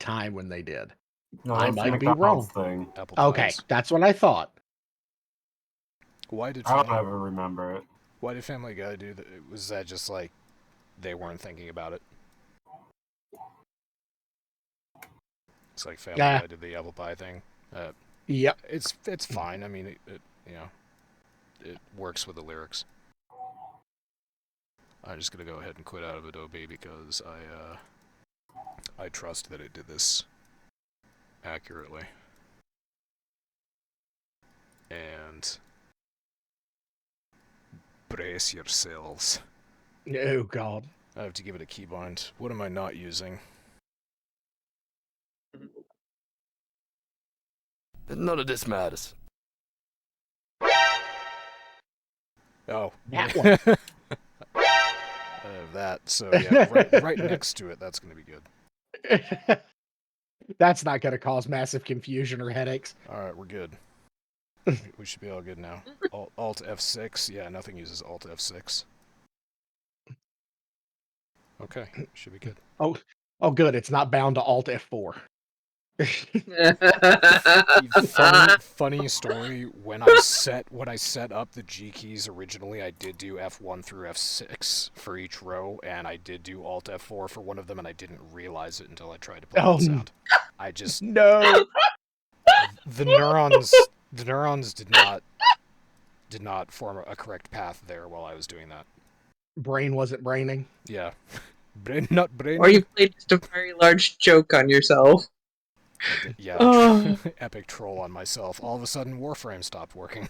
time when they did. No, I that's the might be McDonald's wrong. thing. Apple Okay, pies. that's what I thought. Why did I don't Family, ever remember it. why did Family Guy do that? Was that just like they weren't thinking about it? It's like Family Guy did the apple pie thing. Yep. It's fine. I mean, it works with the lyrics. I'm just gonna go ahead and quit out of Adobe because I trust that it did this accurately. And brace yourselves. Oh God. I have to give it a keybind. What am I not using? None of this matters. Oh, That one. that. So yeah, right next to it. That's gonna be good. That's not going to cause massive confusion or headaches. All right, we're good. We should be all good now. Alt F6. Yeah, nothing uses Alt F6. Okay, should be good. Oh, good. It's not bound to Alt F4. Funny story. When I set up the G keys originally, I did do F1 through F6 for each row, and I did do Alt F4 for one of them, and I didn't realize it until I tried to play the sound. I just no. The neurons did not form a correct path there while I was doing that. Brain wasn't braining. Yeah, not brain. Or you played just a very large joke on yourself. Yeah, epic troll on myself. All of a sudden, Warframe stopped working.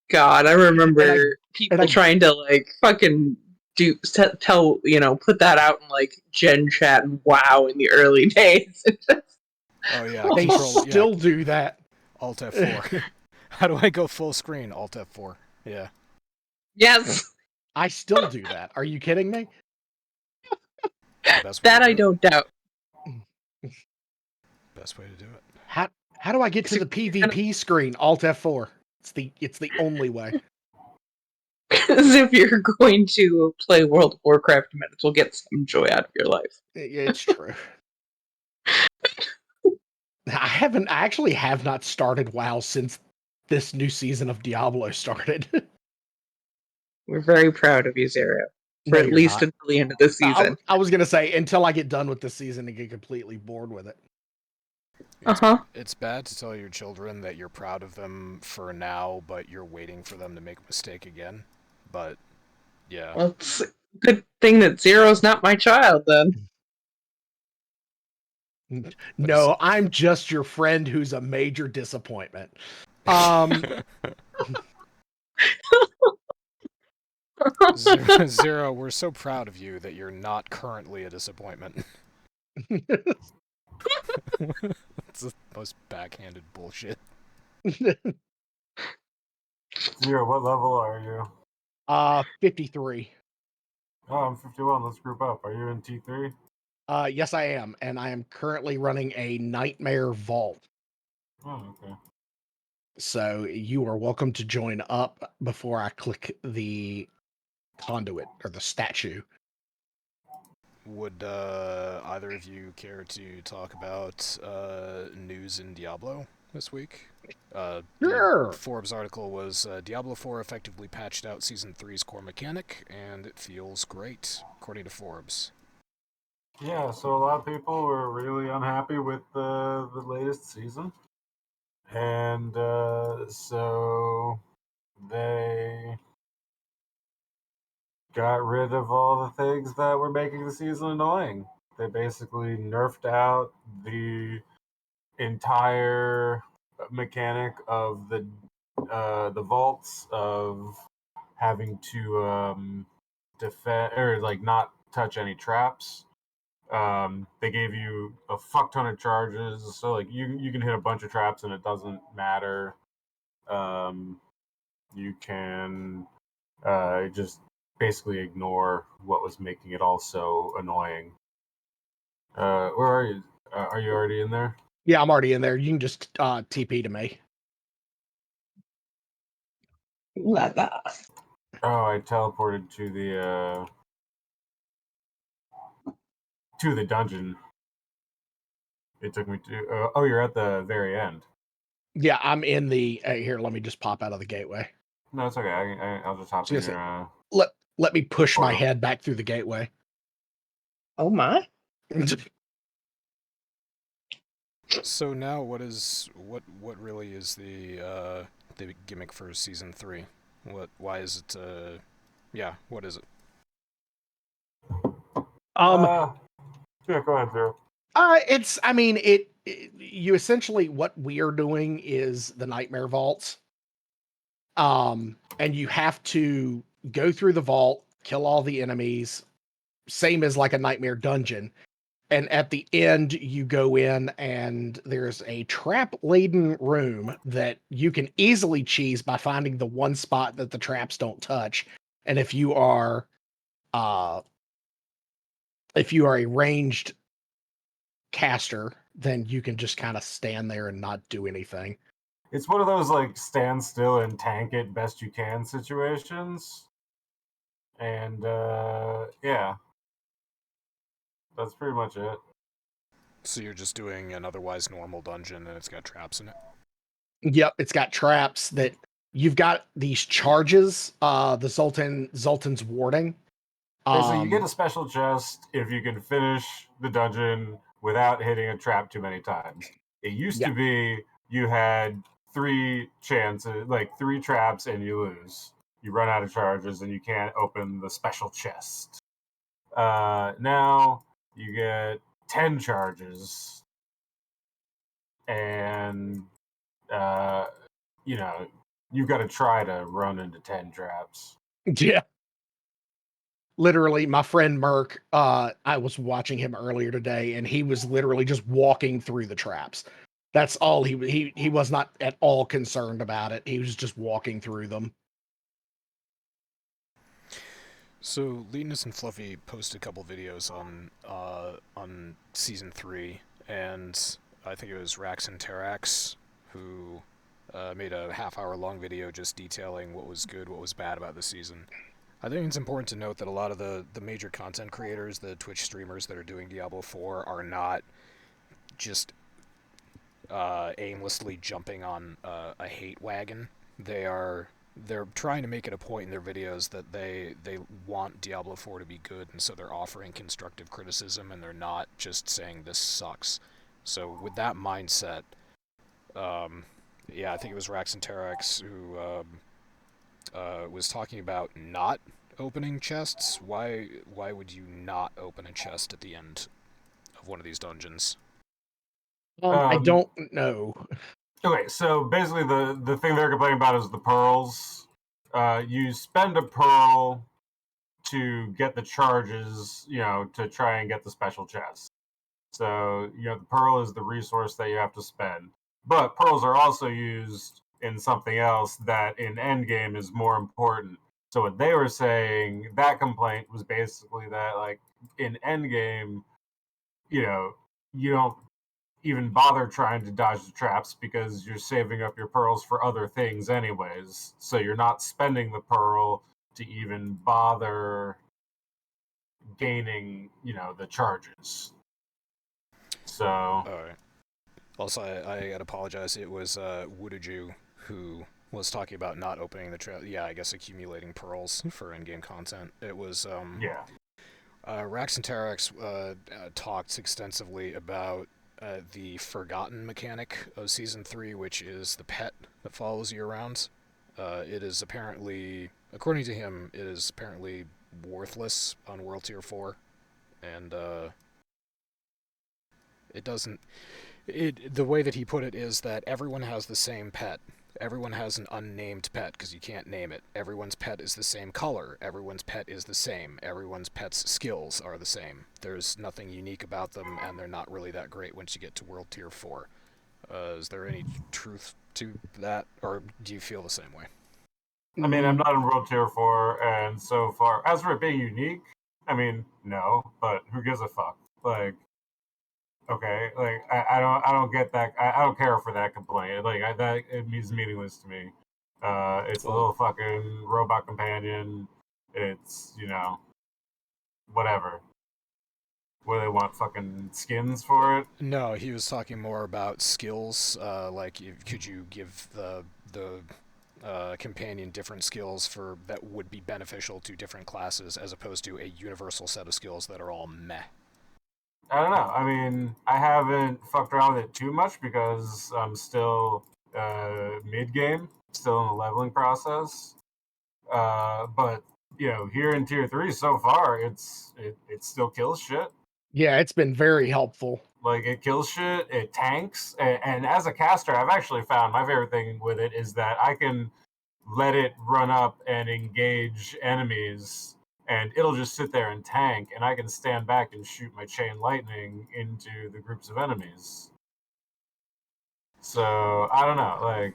God, I remember people trying to like fucking put that out in like Gen Chat and WoW in the early days. Oh yeah, they still do that. Alt F4. How do I go full screen? Alt F4. Yeah. Yes. I still do that. Are you kidding me? That I don't doubt. Best way to do it. How do I get to the PvP screen? Alt F4. It's the only way. Because if you're going to play World of Warcraft, you might as well get some joy out of your life. It's true. I actually have not started WoW since this new season of Diablo started. We're very proud of you, Zero. For at least until the end of the season. I was going to say, until I get done with the season and get completely bored with it. It's bad to tell your children that you're proud of them for now, but you're waiting for them to make a mistake again. But, yeah. Well, it's a good thing that Zero's not my child, then. No, I'm just your friend who's a major disappointment. Zero, we're so proud of you that you're not currently a disappointment. It's the most backhanded bullshit. Zero, what level are you? 53. Oh, I'm 51. Let's group up. Are you in T3? Yes, I am, and I am currently running a Nightmare Vault. Oh, okay. So you are welcome to join up before I click the conduit or the statue. Would either of you care to talk about news in Diablo this week? Sure. Forbes article was Diablo 4 effectively patched out Season 3's core mechanic, and it feels great, according to Forbes. Yeah, so a lot of people were really unhappy with the latest season. And so they got rid of all the things that were making the season annoying. They basically nerfed out the entire mechanic of the vaults, of having to defend or like not touch any traps. They gave you a fuck ton of charges, so like you can hit a bunch of traps and it doesn't matter. You can just basically ignore what was making it all so annoying. Where are you? Are you already in there? Yeah, I'm already in there. You can just TP to me. Oh, I teleported to the dungeon. It took me to. Oh, you're at the very end. Yeah, I'm in the here. Let me just pop out of the gateway. No, it's okay. I'll just hop in Seriously. your. Let me push my Portal. head back through the gateway. Oh my! So now, what really is the gimmick for season 3? Why is it? Yeah, what is it? Yeah, go ahead, Drew. You essentially, what we are doing is the Nightmare Vaults. And you have to go through the vault, kill all the enemies, same as like a Nightmare dungeon. And at the end, you go in and there's a trap-laden room that you can easily cheese by finding the one spot that the traps don't touch. And if you are a ranged caster, then you can just kind of stand there and not do anything. It's one of those like stand still and tank it best you can situations. And yeah. That's pretty much it. So you're just doing an otherwise normal dungeon and it's got traps in it? Yep, it's got traps that you've got these charges, the Zoltan's warding. Basically, you get a special chest if you can finish the dungeon without hitting a trap too many times. It used to be you had 3 chances, like 3 traps, and you lose. You run out of charges and you can't open the special chest. Now you get 10 charges, and you've got to try to run into 10 traps. Yeah. Literally, my friend Merc, I was watching him earlier today, and he was literally just walking through the traps. That's all he was not at all concerned about it. He was just walking through them. So Linus and Fluffy posted a couple videos on season 3, and I think it was Rax and Terax who made a half-hour long video just detailing what was good, what was bad about the season. I think it's important to note that a lot of the major content creators, the Twitch streamers that are doing Diablo 4, are not just aimlessly jumping on a hate wagon. They're trying to make it a point in their videos that they want Diablo 4 to be good, and so they're offering constructive criticism, and they're not just saying this sucks. So with that mindset, I think it was Rax and Terex who was talking about not opening chests. Why would you not open a chest at the end of one of these dungeons? I don't know. Okay, so basically the thing they're complaining about is the pearls. You spend a pearl to get the charges, to try and get the special chest. So, the pearl is the resource that you have to spend. But pearls are also used in something else that in endgame is more important. So what they were saying, that complaint was basically that, like, in endgame, you don't even bother trying to dodge the traps because you're saving up your pearls for other things anyways. So you're not spending the pearl to even bother gaining, the charges. So. All right. Also, I gotta apologize. It was Woodaju who was talking about not opening the trail. Yeah, I guess accumulating pearls for in-game content. It was Rax and Terex talked extensively about the forgotten mechanic of season 3, which is the pet that follows you around. It is apparently, according to him, it is apparently worthless on World Tier 4, and it doesn't. The way that he put it is that everyone has the same pet. Everyone has an unnamed pet because you can't name it. Everyone's pet is the same color. Everyone's pet is the same. Everyone's pet's skills are the same. There's nothing unique about them, and they're not really that great once you get to World Tier 4. Is there any truth to that, or do you feel the same way? I mean, I'm not in World Tier 4, and so far, as for it being unique, I mean, no, but who gives a fuck? Like, okay, like I don't get that. I don't care for that complaint. Like that, it means meaningless to me. It's a little fucking robot companion. It's, whatever. What do they want, fucking skins for it? No, he was talking more about skills. Could you give the companion different skills that would be beneficial to different classes, as opposed to a universal set of skills that are all meh? I don't know. I mean, I haven't fucked around with it too much because I'm still mid-game, still in the leveling process. But here in Tier 3 so far, it still kills shit. Yeah, it's been very helpful. Like, it kills shit, it tanks, and as a caster, I've actually found my favorite thing with it is that I can let it run up and engage enemies, and it'll just sit there and tank, and I can stand back and shoot my chain lightning into the groups of enemies. So, I don't know, like,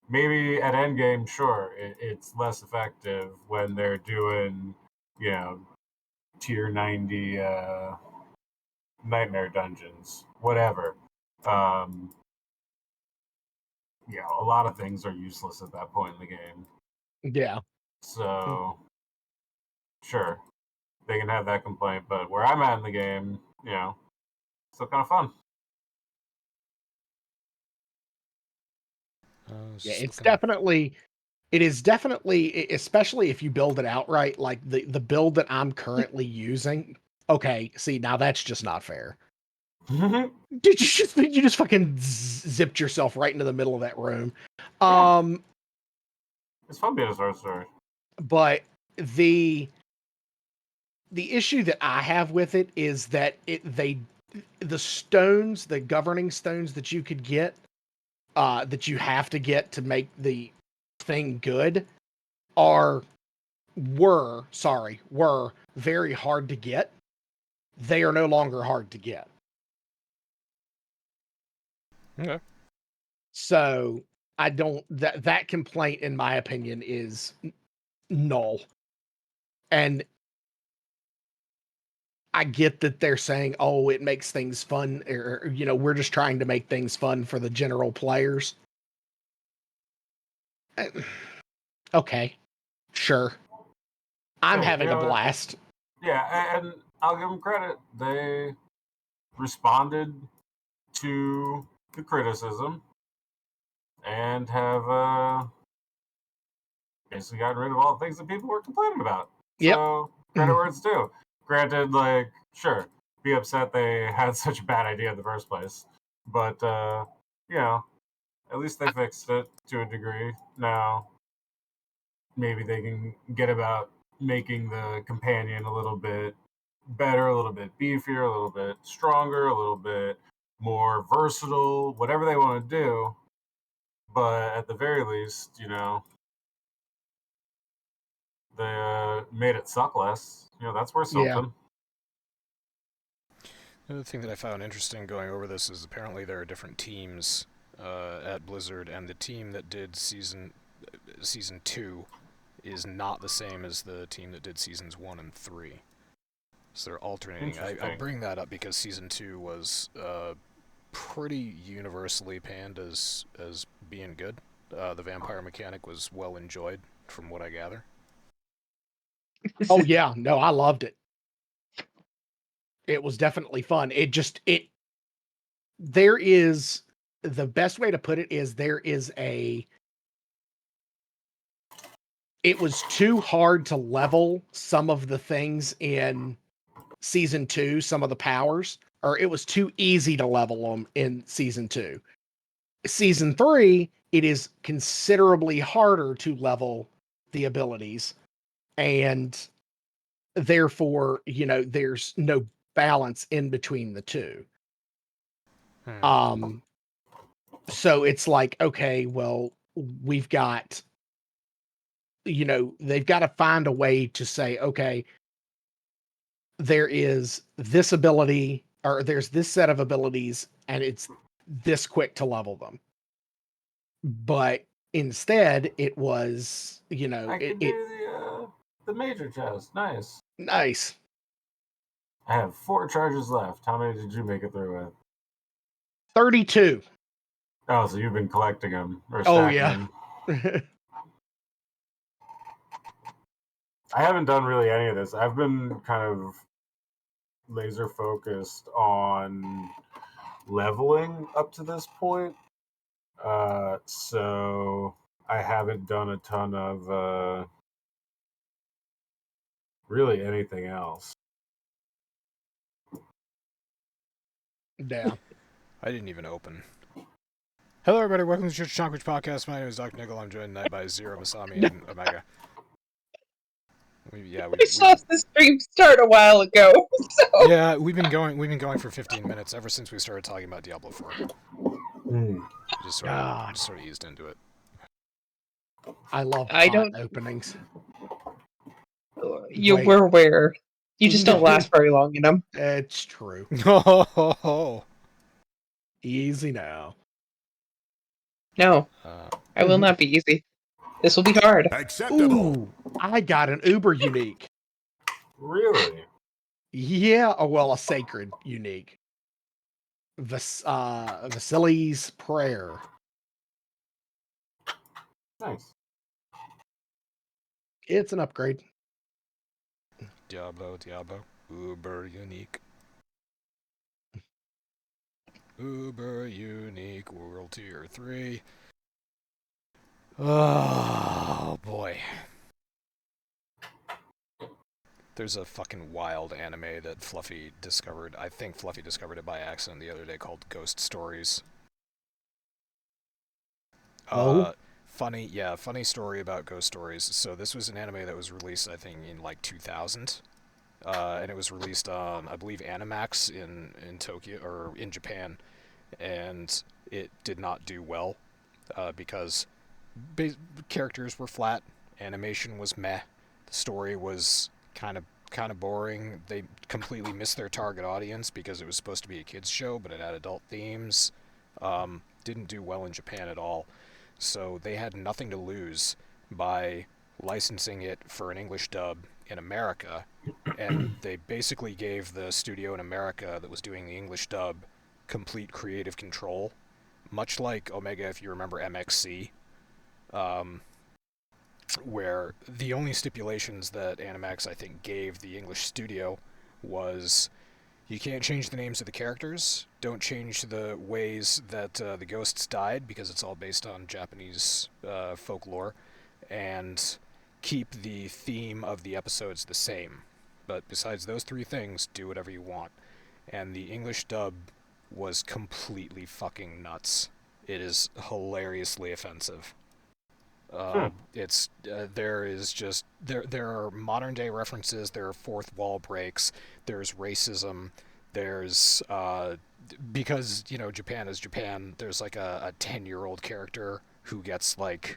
maybe at endgame, sure, it's less effective when they're doing, tier 90 nightmare dungeons, whatever. A lot of things are useless at that point in the game. Yeah. So, sure, they can have that complaint, but where I'm at in the game, still kind of fun. Yeah, it is definitely, especially if you build it outright, like the build that I'm currently using. Okay, see, now that's just not fair. Did you just fucking zipped yourself right into the middle of that room? It's fun being a sorcerer. But the issue that I have with it is that the stones, the governing stones that you could get, that you have to get to make the thing good, were very hard to get. They are no longer hard to get. Okay. So I don't, that complaint, in my opinion, is null. And I get that they're saying, oh, it makes things fun, or we're just trying to make things fun for the general players. Okay, sure. I'm having a blast. Yeah, and I'll give them credit. They responded to the criticism and have basically gotten rid of all the things that people were complaining about. Yep. So, credit where it's due. Granted, like, sure, be upset they had such a bad idea in the first place. But, at least they fixed it to a degree. Now, maybe they can get about making the companion a little bit better, a little bit beefier, a little bit stronger, a little bit more versatile, whatever they want to do. But at the very least, they made it suck less. That's worth something. Yeah. Another thing that I found interesting going over this is apparently there are different teams at Blizzard, and the team that did season 2 is not the same as the team that did seasons 1 and 3. So they're alternating. I bring that up because season 2 was pretty universally panned as being good. The vampire mechanic was well enjoyed, from what I gather. Oh yeah, no, I loved it. It was definitely fun. There is, the best way to put it is, it was too hard to level some of the things in season 2, some of the powers, or it was too easy to level them in season 2. Season 3, it is considerably harder to level the abilities, and therefore, there's no balance in between the two. So it's like, okay, well, we've got, they've got to find a way to say, okay, there is this ability, or there's this set of abilities, and it's this quick to level them. But instead, it was, I can do the major chest. Nice. I have 4 charges left. How many did you make it through with? 32. Oh, so you've been collecting them or Oh stacking yeah. them. I haven't done really any of this. I've been kind of laser focused on leveling up to this point. So I haven't done a ton of really anything else. Yeah. I didn't even open. Hello, everybody. Welcome to the Church of Chonkwij Podcast. My name is DrNiggle. I'm joined tonight by Zero, Masami, and Omega. We saw the stream start a while ago. So. Yeah, we've been going for 15 minutes ever since we started talking about Diablo 4. Just sort of eased into it. I love openings. You were aware. You just don't last very long in them. It's true. Easy now. No, I will not be easy. This will be hard. Acceptable. Ooh, I got an uber unique. Really? Yeah, well, a sacred unique. Vasili's Prayer. Nice. It's an upgrade. Diablo, uber unique. Uber unique, world tier 3. Oh, boy. There's a fucking wild anime that Fluffy discovered. I think Fluffy discovered it by accident the other day, called Ghost Stories. Funny story about Ghost Stories. So this was an anime that was released, I think, in like 2000. And it was released on, I believe, Animax in Tokyo, or in Japan. And it did not do well, because characters were flat, animation was meh, the story was kind of boring. They completely missed their target audience because it was supposed to be a kids show, but it had adult themes. Didn't do well in Japan at all. So they had nothing to lose by licensing it for an English dub in America, and they basically gave the studio in America that was doing the English dub complete creative control, much like Omega, if you remember MXC, where the only stipulations that Animax, I think, gave the English studio was you can't change the names of the characters, don't change the ways that the ghosts died, because it's all based on Japanese folklore, and keep the theme of the episodes the same. But besides those three things, do whatever you want. And the English dub was completely fucking nuts. It is hilariously offensive. There are modern day references, there are fourth wall breaks, there's racism, there's because, you know, Japan is Japan, there's like a 10-year-old character who gets like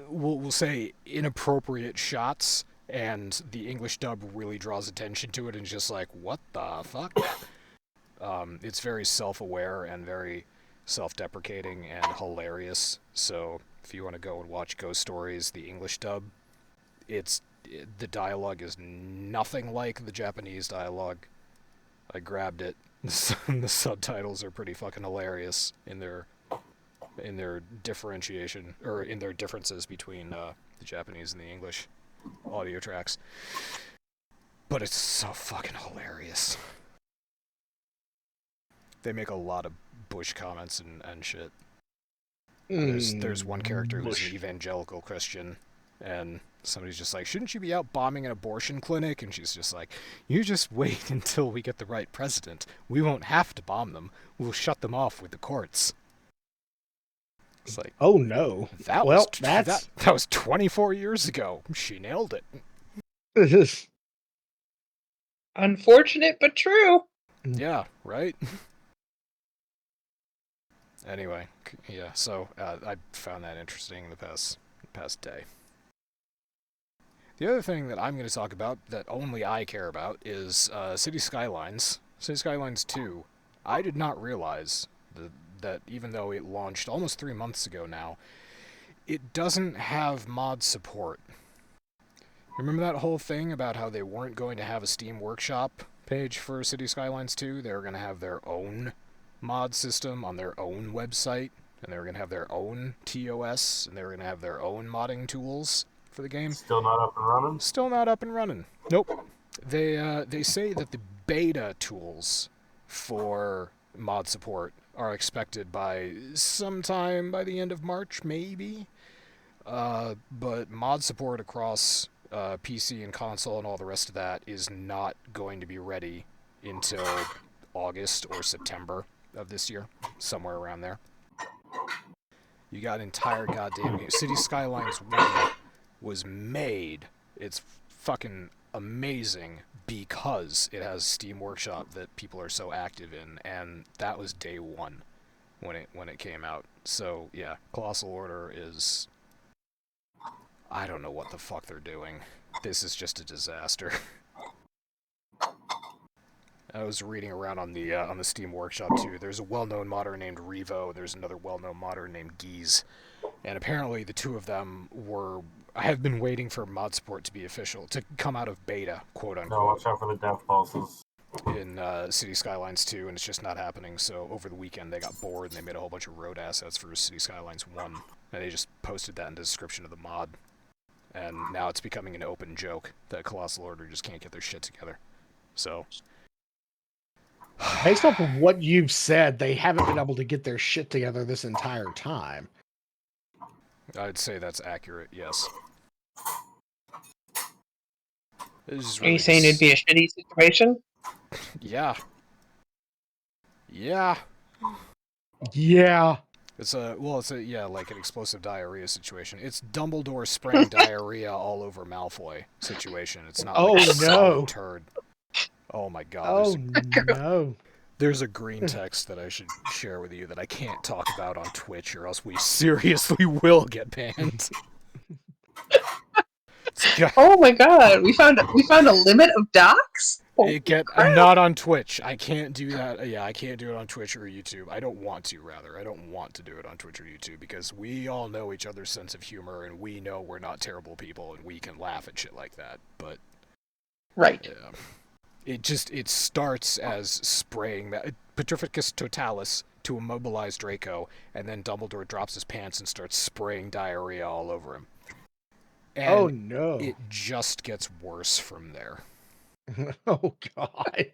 we'll say inappropriate shots, and the English dub really draws attention to it and just like, what the fuck? It's very self-aware and very self-deprecating and hilarious. So if you want to go and watch Ghost Stories, the English dub, the dialogue is nothing like the Japanese dialogue. I grabbed it. The subtitles are pretty fucking hilarious in their differentiation, or in their differences between the Japanese and the English audio tracks. But it's so fucking hilarious. They make a lot of Bush comments and shit. There's one character who's an evangelical Christian, and somebody's just like, shouldn't you be out bombing an abortion clinic? And she's just like, you just wait until we get the right president. We won't have to bomb them. We'll shut them off with the courts. It's like, oh no. That was 24 years ago. She nailed it. Unfortunate, but true. Yeah, right? Anyway, yeah, so I found that interesting the past day. The other thing that I'm going to talk about that only I care about is City Skylines. City Skylines 2. I did not realize that even though it launched almost 3 months ago now, it doesn't have mod support. Remember that whole thing about how they weren't going to have a Steam Workshop page for City Skylines 2? They were going to have their own mod system on their own website, and they were going to have their own TOS, and they were going to have their own modding tools for the game. Still not up and running? Still not up and running. Nope. They say that the beta tools for mod support are expected by sometime by the end of March, maybe. But mod support across PC and console and all the rest of that is not going to be ready until August or September of this year, somewhere around there. You got an entire goddamn game. City Skylines 1 was made. It's fucking amazing because it has Steam Workshop that people are so active in, and that was day one when it came out. So yeah, Colossal Order is... I don't know what the fuck they're doing. This is just a disaster. I was reading around on the Steam Workshop too. There's a well-known modder named Revo. There's another well-known modder named Geese, and apparently the two of them were. I have been waiting for mod support to be official, to come out of beta, quote unquote. No, watch out for the death pulses. In City Skylines 2, and it's just not happening. So over the weekend they got bored and they made a whole bunch of road assets for City Skylines 1, and they just posted that in the description of the mod. And now it's becoming an open joke that Colossal Order just can't get their shit together. So. Based off of what you've said, they haven't been able to get their shit together this entire time. I'd say that's accurate, yes. Are you saying it'd be a shitty situation? Yeah. Yeah. Yeah. It's like an explosive diarrhea situation. It's Dumbledore spraying diarrhea all over Malfoy situation. It's not like a solid turd. Oh my god. Oh no. There's a green text that I should share with you that I can't talk about on Twitch, or else we seriously will get banned. Oh my god, we found a limit of docs? Not on Twitch. I can't do that. Yeah, I can't do it on Twitch or YouTube. I don't want to, rather. I don't want to do it on Twitch or YouTube because we all know each other's sense of humor and we know we're not terrible people and we can laugh at shit like that. But right. Yeah. It starts as spraying Petrificus Totalis to immobilize Draco, and then Dumbledore drops his pants and starts spraying diarrhea all over him. And oh no. It just gets worse from there. Oh god.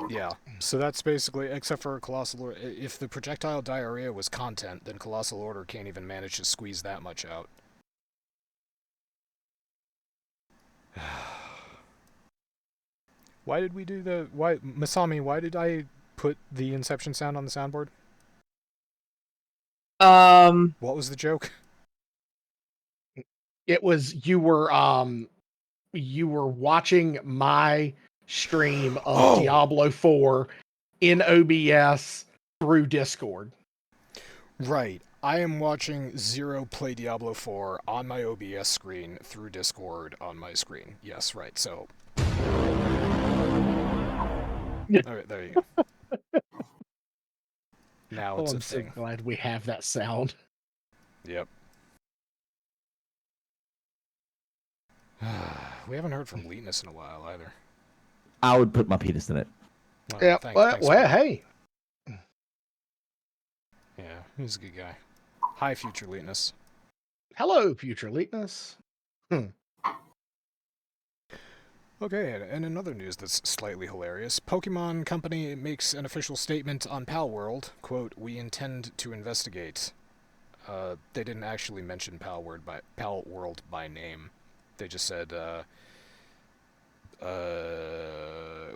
Yeah, so that's basically, except for Colossal Order, if the projectile diarrhea was content, then Colossal Order can't even manage to squeeze that much out. Why did we do Masami, why did I put the Inception sound on the soundboard? What was the joke? It was you were watching my stream of Diablo 4 in OBS through Discord. Right. I am watching Zero play Diablo 4 on my OBS screen through Discord on my screen. Yes, right. So. Alright, there you go. Now it's I'm so glad we have that sound. Yep. We haven't heard from Leetness in a while either. I would put my penis in it. Well, yeah. Hey. Yeah, he's a good guy. Hi, future Leetness. Hello, future Leetness. Okay, and in other news that's slightly hilarious, Pokemon Company makes an official statement on Palworld, quote, "We intend to investigate." They didn't actually mention Palworld by name. They just said,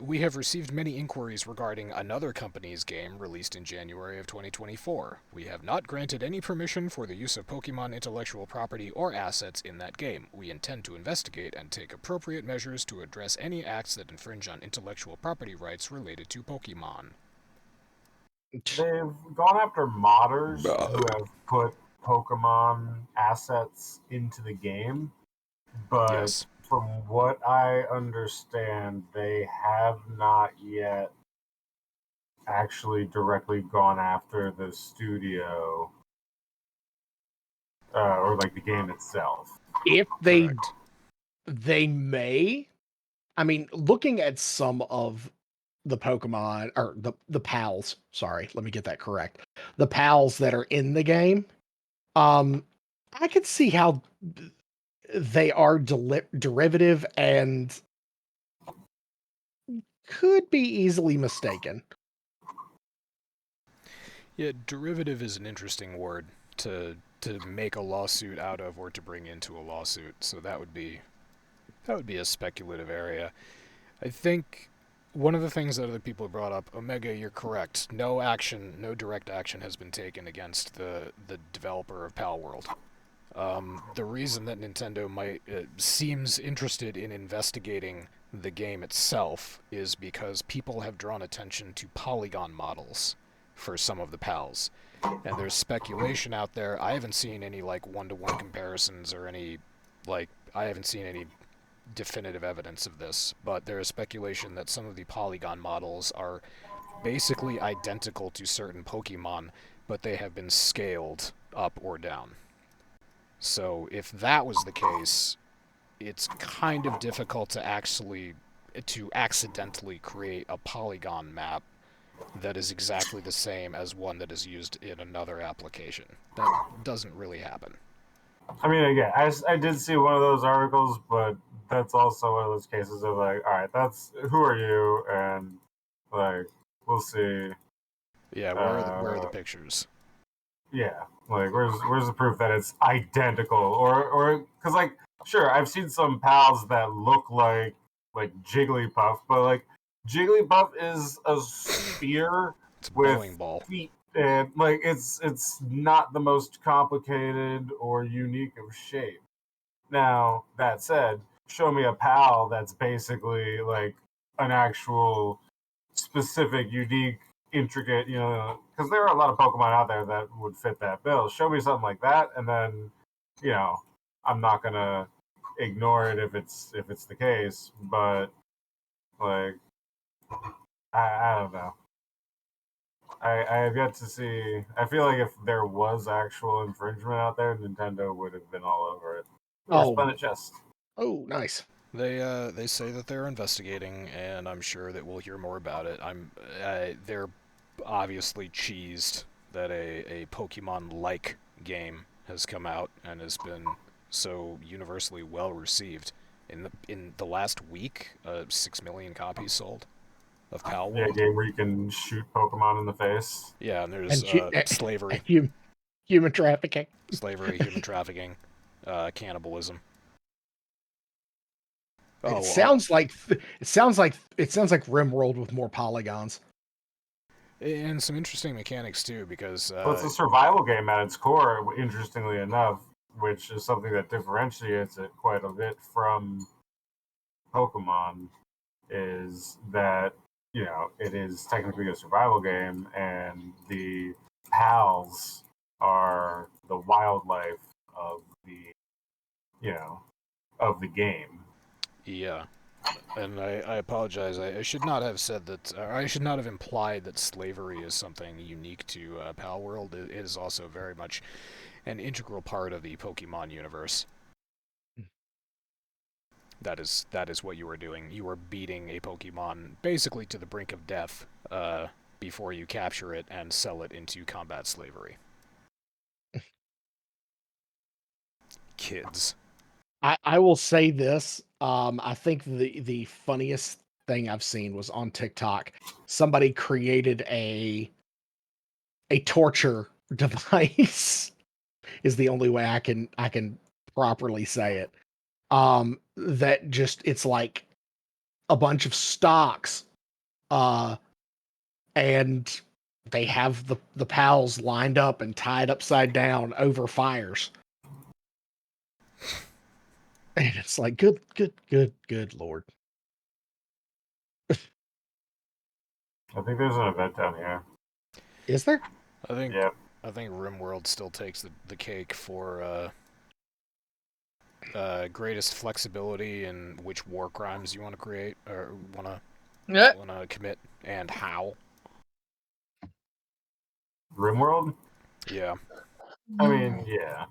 we have received many inquiries regarding another company's game released in January of 2024. We have not granted any permission for the use of Pokemon intellectual property or assets in that game. We intend to investigate and take appropriate measures to address any acts that infringe on intellectual property rights related to Pokemon. They've gone after modders who have put Pokemon assets into the game, but yes. From what I understand, they have not yet actually directly gone after the studio or like the game itself. If they may. I mean, looking at some of the Pokemon or the pals, sorry, let me get that correct. The pals that are in the game, I could see how they are derivative and could be easily mistaken. Yeah, derivative is an interesting word to make a lawsuit out of or to bring into a lawsuit. So that would be a speculative area. I think one of the things that other people brought up, Omega, you're correct. No direct action has been taken against the developer of Palworld. The reason that Nintendo seems interested in investigating the game itself is because people have drawn attention to polygon models for some of the PALs. And there's speculation out there. I haven't seen any like one-to-one comparisons or any I haven't seen any definitive evidence of this, but there is speculation that some of the polygon models are basically identical to certain Pokemon, but they have been scaled up or down. So if that was the case, it's kind of difficult to accidentally create a polygon map that is exactly the same as one that is used in another application. That doesn't really happen. I mean, again, I did see one of those articles, but that's also one of those cases of like, all right, who are you? And like, we'll see. Yeah, where are the pictures? Yeah, like where's the proof that it's identical? Or because like, sure, I've seen some pals that look like Jigglypuff, but like Jigglypuff is a sphere It's a with bowling ball. feet, and like it's not the most complicated or unique of shape. Now that said, show me a pal that's basically like an actual specific, unique, intricate, because there are a lot of Pokemon out there that would fit that bill. Show me something like that, and then, I'm not gonna ignore it if it's the case. But like, I don't know. I have yet to see. I feel like if there was actual infringement out there, Nintendo would have been all over it. Or spun a chest. Oh, nice. They say that they're investigating, and I'm sure that we'll hear more about it. They're obviously cheesed that a Pokemon-like game has come out and has been so universally well received. In the last week, 6 million copies sold of Palworld. Yeah, a game where you can shoot Pokemon in the face. Yeah, and there's slavery, human trafficking, human trafficking, cannibalism. It sounds like RimWorld with more polygons. And some interesting mechanics too, because well, it's a survival game at its core, interestingly enough, which is something that differentiates it quite a bit from Pokemon, is that, it is technically a survival game, and the pals are the wildlife of the game. Yeah. And I apologize. I should not have said that. Or I should not have implied that slavery is something unique to Palworld. It is also very much an integral part of the Pokemon universe. That is what you are doing. You are beating a Pokemon basically to the brink of death before you capture it and sell it into combat slavery. Kids. I will say this. I think the funniest thing I've seen was on TikTok. Somebody created a torture device. Is the only way I can properly say it. That just, it's like a bunch of stocks, and they have the pals lined up and tied upside down over fires. And it's like, good Lord. I think there's an event down here. Is there? I think Yep. I think RimWorld still takes the cake for greatest flexibility in which war crimes you want to create or want to commit and how. RimWorld? Yeah. I mean, yeah.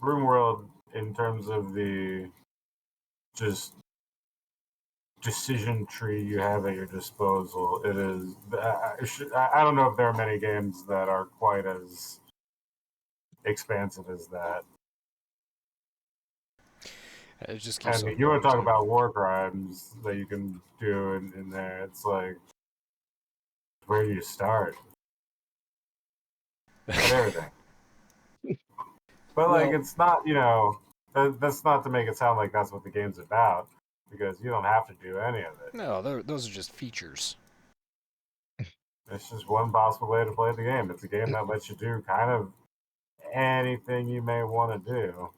RimWorld, in terms of the just decision tree you have at your disposal, it is. I don't know if there are many games that are quite as expansive as that. It just keeps. And you want to talk about war crimes that you can do in there? It's like, where do you start? With everything. But like, it's not, that's not to make it sound like that's what the game's about, because you don't have to do any of it. No, those are just features. It's just one possible way to play the game. It's a game that lets you do kind of anything you may want to do.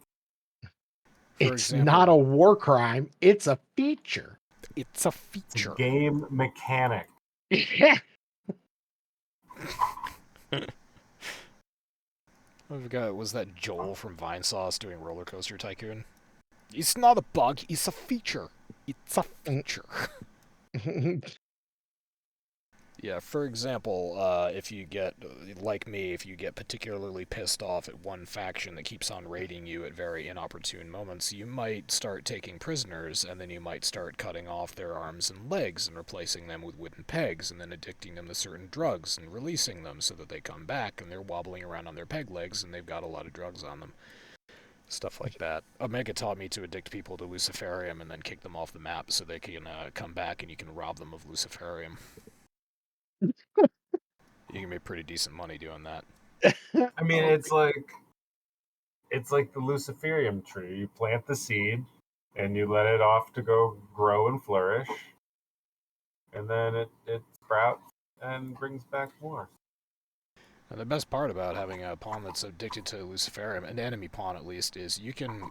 It's not a war crime. It's a feature. It's a feature. It's a game mechanic. Yeah. I forgot, was that Joel from Vinesauce doing Roller Coaster Tycoon? It's not a bug, it's a feature. It's a feature. Yeah, for example, if you get, like me, if you get particularly pissed off at one faction that keeps on raiding you at very inopportune moments, you might start taking prisoners, and then you might start cutting off their arms and legs and replacing them with wooden pegs, and then addicting them to certain drugs and releasing them so that they come back and they're wobbling around on their peg legs and they've got a lot of drugs on them. Stuff like that. Omega taught me to addict people to Luciferium and then kick them off the map so they can come back and you can rob them of Luciferium. You can make pretty decent money doing that. I mean, it's like the Luciferium tree. You plant the seed, and you let it off to go grow and flourish, and then it sprouts and brings back more. And the best part about having a pawn that's addicted to Luciferium, an enemy pawn at least, is you can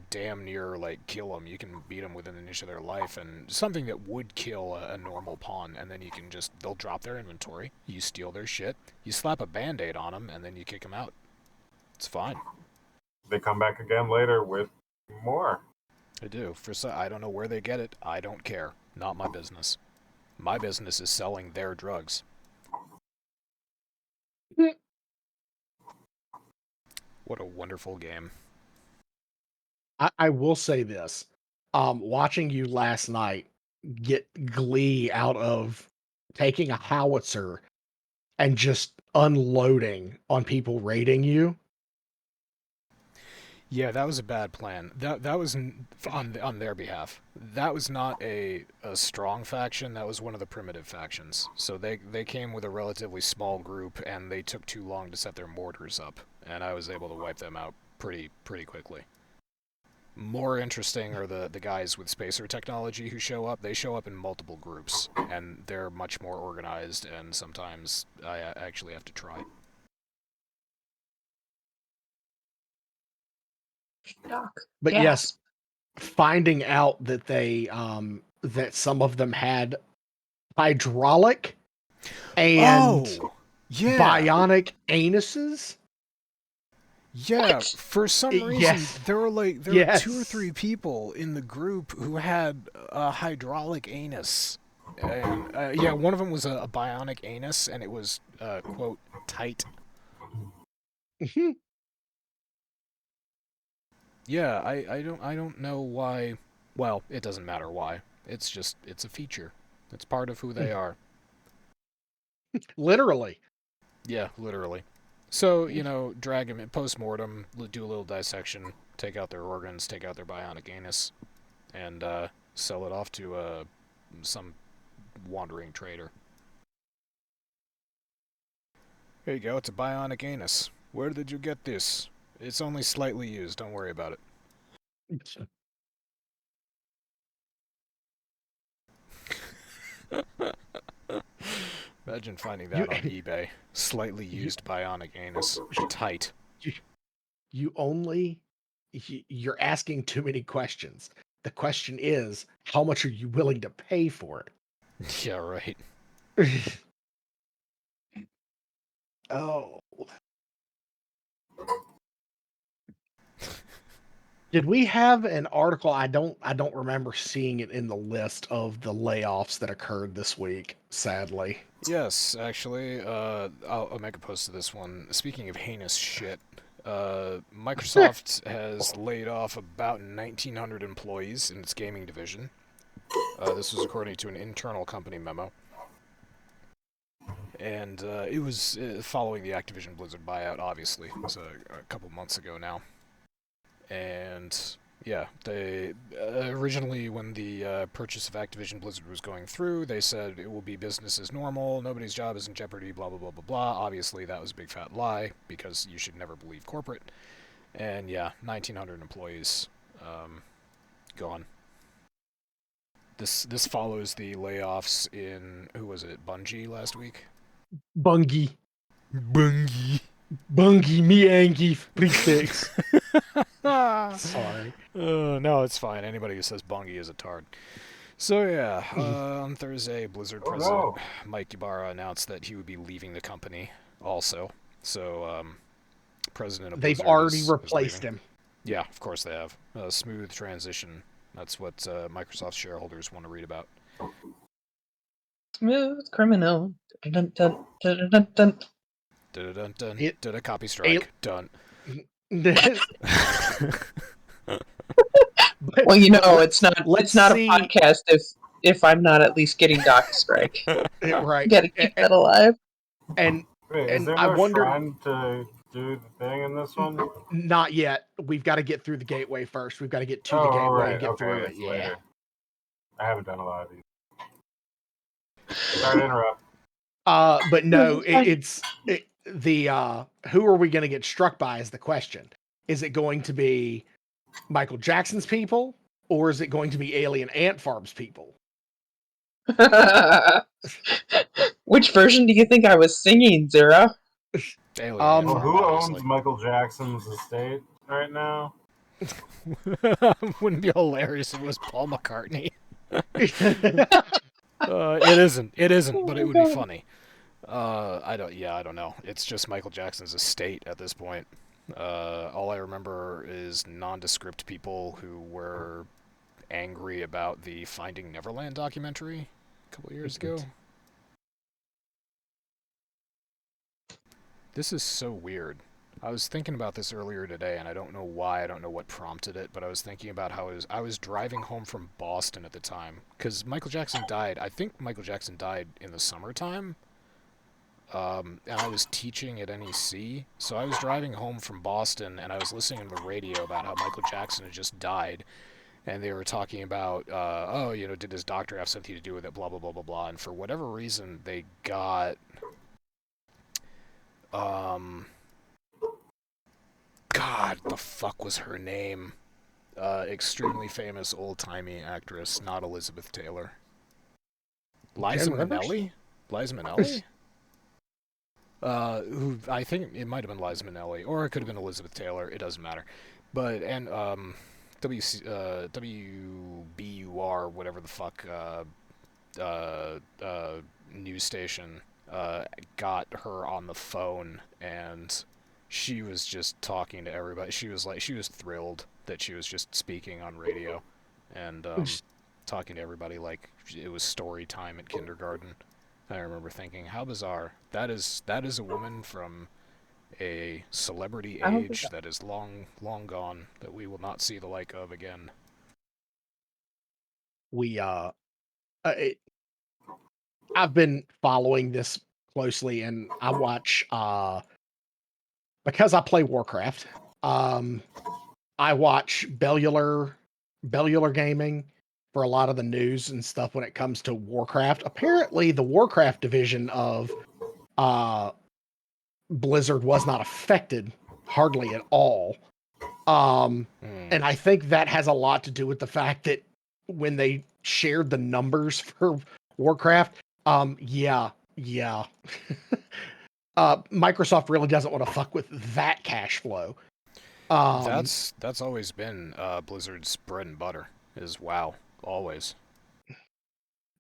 damn near like kill them. You can beat them within an inch of their life, and something that would kill a normal pawn, and then you can they'll drop their inventory, you steal their shit, you slap a band-aid on them, and then you kick them out. It's fine. They come back again later with more. I do. I don't know where they get it. I don't care. Not my business. My business is selling their drugs. What a wonderful game. I will say this. Watching you last night get glee out of taking a howitzer and just unloading on people raiding you. Yeah, that was a bad plan. That was on their behalf. That was not a strong faction. That was one of the primitive factions. So they came with a relatively small group, and they took too long to set their mortars up, and I was able to wipe them out pretty quickly. More interesting are the guys with spacer technology who show up. They show up in multiple groups, and they're much more organized, and sometimes I actually have to try. But yes, finding out that they that some of them had hydraulic and bionic anuses. Yeah, for some reason there were 2 or 3 people in the group who had a hydraulic anus. And, yeah, one of them was a bionic anus, and it was quote tight. Yeah, I don't know why. Well, it doesn't matter why. It's a feature. It's part of who they are. Literally. Yeah, literally. So, drag them in post-mortem, do a little dissection, take out their organs, take out their bionic anus, and sell it off to some wandering trader. Here you go, it's a bionic anus. Where did you get this? It's only slightly used, don't worry about it. Imagine finding that on eBay. Slightly used bionic anus. Tight. You're asking too many questions. The question is, how much are you willing to pay for it? Yeah, right. Oh. Did we have an article? I don't remember seeing it in the list of the layoffs that occurred this week, sadly. Yes, actually, I'll make a post to this one. Speaking of heinous shit, Microsoft has laid off about 1,900 employees in its gaming division. This was according to an internal company memo. And it was following the Activision Blizzard buyout, obviously. It was a couple months ago now. And yeah, they originally, when the purchase of Activision Blizzard was going through, they said it will be business as normal, nobody's job is in jeopardy, blah, blah, blah, blah, blah. Obviously, that was a big fat lie, because you should never believe corporate. And yeah, 1,900 employees gone. This follows the layoffs in, who was it, Bungie last week? Bungie, me angry, prefix. Sorry. No, it's fine. Anybody who says Bungie is a tard. So yeah, on Thursday, Blizzard president Mike Ybarra announced that he would be leaving the company also. So, president of They've Blizzard already is replaced leaving. him. Yeah, of course they have. A smooth transition. That's what Microsoft shareholders want to read about. Smooth criminal. Dun, dun, dun, dun, dun. Dun dun dun. It- Did a copy strike. Done. But Well, you know, it's not let's it's not see- a podcast if I'm not at least getting doc strike. right. Gotta keep that alive. And Wait, is And there I no wondered- shrine to do the thing in this one? not yet. We've got to get through the gateway first. We've got to get to the Oh, gateway right. and get Okay, through it. it's Yeah. later. I haven't done a lot of these. Sorry to interrupt. But no, who are we going to get struck by is the question. Is it going to be Michael Jackson's people, or is it going to be Alien Ant Farm's people? Which version do you think I was singing, Zero? Alien Um, Well, Farm, who owns obviously. Michael Jackson's estate right now? Wouldn't be hilarious if it was Paul McCartney. It isn't, but it would be funny. I don't know. It's just Michael Jackson's estate at this point. All I remember is nondescript people who were angry about the Finding Neverland documentary a couple years ago. This is so weird. I was thinking about this earlier today, and I don't know why. I don't know what prompted it, but I was thinking about how I was driving home from Boston at the time, because Michael Jackson died. I think Michael Jackson died in the summertime, and I was teaching at NEC, so I was driving home from Boston, and I was listening to the radio about how Michael Jackson had just died, and they were talking about, did his doctor have something to do with it, blah, blah, blah, blah, blah, and for whatever reason, they got, God, the fuck was her name? Extremely famous old-timey actress, not Elizabeth Taylor. Liza Joan Rivers? Minnelli? Liza Minnelli? Who I think it might have been Liza Minnelli, or it could have been Elizabeth Taylor. It doesn't matter. But WBUR, whatever the fuck, news station, got her on the phone, and she was just talking to everybody. She was thrilled that she was just speaking on radio, and talking to everybody like it was story time at kindergarten. I remember thinking, how bizarre. That is a woman from a celebrity age that is long gone, that we will not see the like of again. I've been following this closely, and I watch because I play Warcraft. I watch Bellular Gaming for a lot of the news and stuff when it comes to Warcraft. Apparently, the Warcraft division of Blizzard was not affected hardly at all. And I think that has a lot to do with the fact that when they shared the numbers for Warcraft, Microsoft really doesn't want to fuck with that cash flow. That's always been Blizzard's bread and butter, is WoW, always.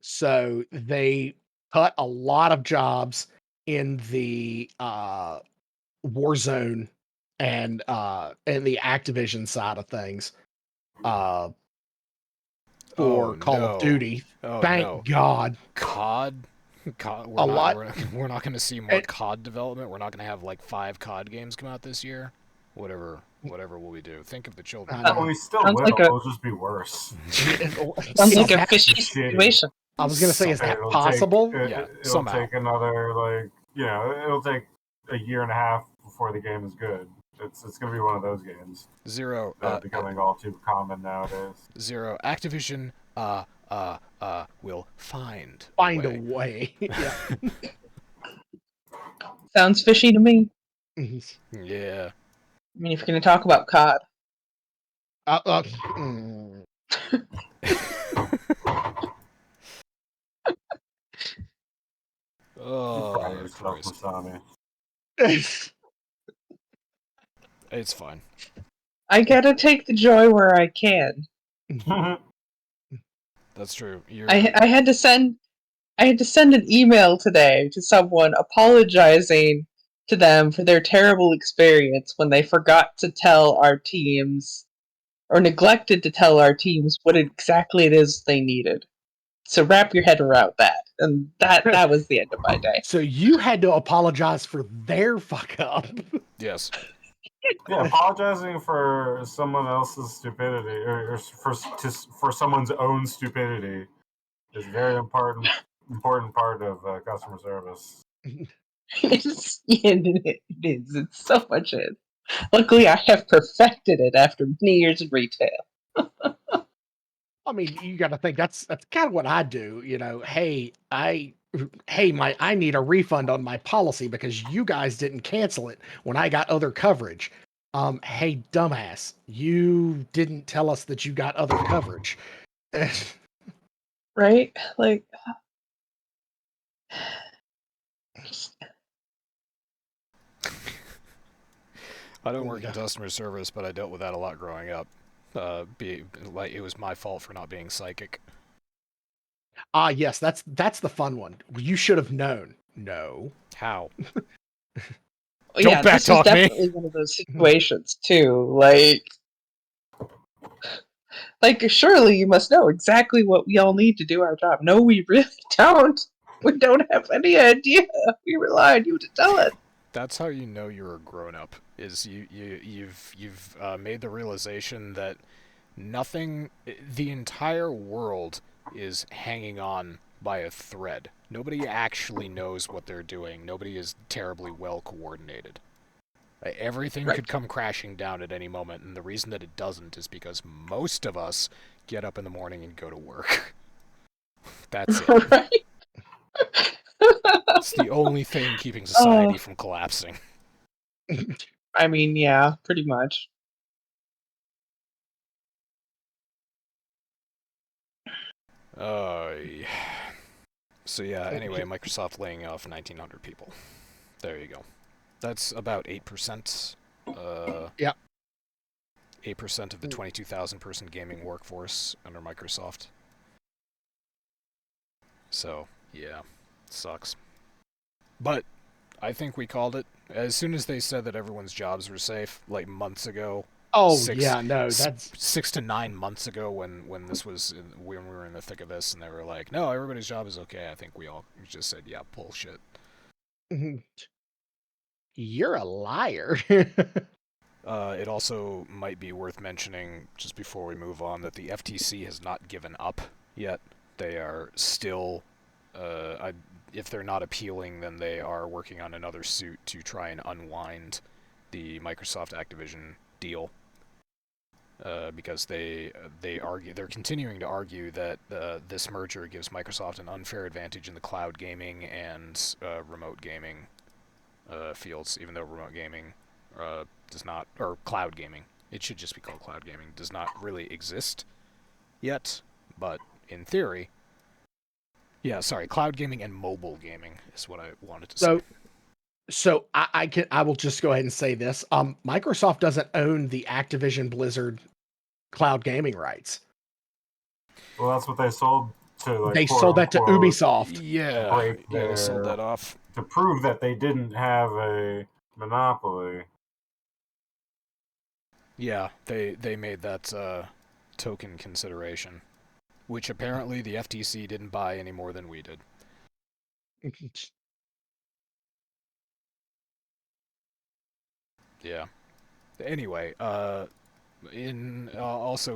So they cut a lot of jobs in the Warzone and the Activision side of things for Call of Duty. Thank God. COD? We're not going to see more COD development. We're not going to have like 5 COD games come out this year. Whatever will we do? Think of the children. Well, we still Sounds will. like It'll just be worse. Sounds like a fishy situation. I was gonna say, is that It'll possible? Yeah, it'll somehow. take another it'll take a year and a half before the game is good. It's gonna be one of those games Zero. that are becoming all too common nowadays. Zero. Activision. Will find Find a way. Yeah. Sounds fishy to me. Yeah. I mean, if you're going to talk about COD. Oh, Yourself, Christ. Masami. It's fine. I gotta take the joy where I can. That's true. I had to send an email today to someone apologizing to them for their terrible experience when they forgot to tell our teams or neglected to tell our teams what exactly it is they needed. So wrap your head around that. And that was the end of my day. So you had to apologize for their fuck up. Yes. Yeah, apologizing for someone else's stupidity or for someone's own stupidity is a very important part of customer service. It is. It's so much it. Luckily, I have perfected it after many years in retail. I mean, you got to think that's kind of what I do. Hey, I need a refund on my policy because you guys didn't cancel it when I got other coverage. Hey, dumbass, you didn't tell us that you got other coverage. Right? Like, I don't work in customer service, but I dealt with that a lot growing up. It was my fault for not being psychic. Yes, that's the fun one. You should have known. No. How? yeah, this is backtalk me. definitely one of those situations too. Like, surely you must know exactly what we all need to do our job. No, we really don't. We don't have any idea. We rely on you to tell us. That's how you know you're a grown-up. Is you've made the realization that the entire world is hanging on by a thread. Nobody actually knows what they're doing. Nobody is terribly well coordinated. Everything could come crashing down at any moment, and the reason that it doesn't is because most of us get up in the morning and go to work. That's it. Right? It's the only thing keeping society from collapsing. I mean, yeah, pretty much. So yeah, anyway, Microsoft laying off 1,900 people. There you go. That's about 8%. Yeah. 8% of the 22,000 person gaming workforce under Microsoft. So, yeah, sucks. But I think we called it. As soon as they said that everyone's jobs were safe, like months ago. Oh, that's 6 to 9 months ago when when we were in the thick of this, and they were like, "No, everybody's job is okay." I think we all just said, "Yeah, bullshit." You're a liar. It also might be worth mentioning, just before we move on, that the FTC has not given up yet. They are still, if they're not appealing, then they are working on another suit to try and unwind the Microsoft Activision deal. Because they're continuing to argue that this merger gives Microsoft an unfair advantage in the cloud gaming and remote gaming fields, even though remote gaming does not, or cloud gaming, it should just be called cloud gaming, does not really exist yet, but in theory, cloud gaming and mobile gaming is what I wanted to say. So I will just go ahead and say this. Microsoft doesn't own the Activision Blizzard cloud gaming rights. Well, that's what they sold to. They sold that to Ubisoft. Yeah, they sold that off to prove that they didn't have a monopoly. Yeah, they made that token consideration, which apparently the FTC didn't buy any more than we did. Yeah. Anyway, also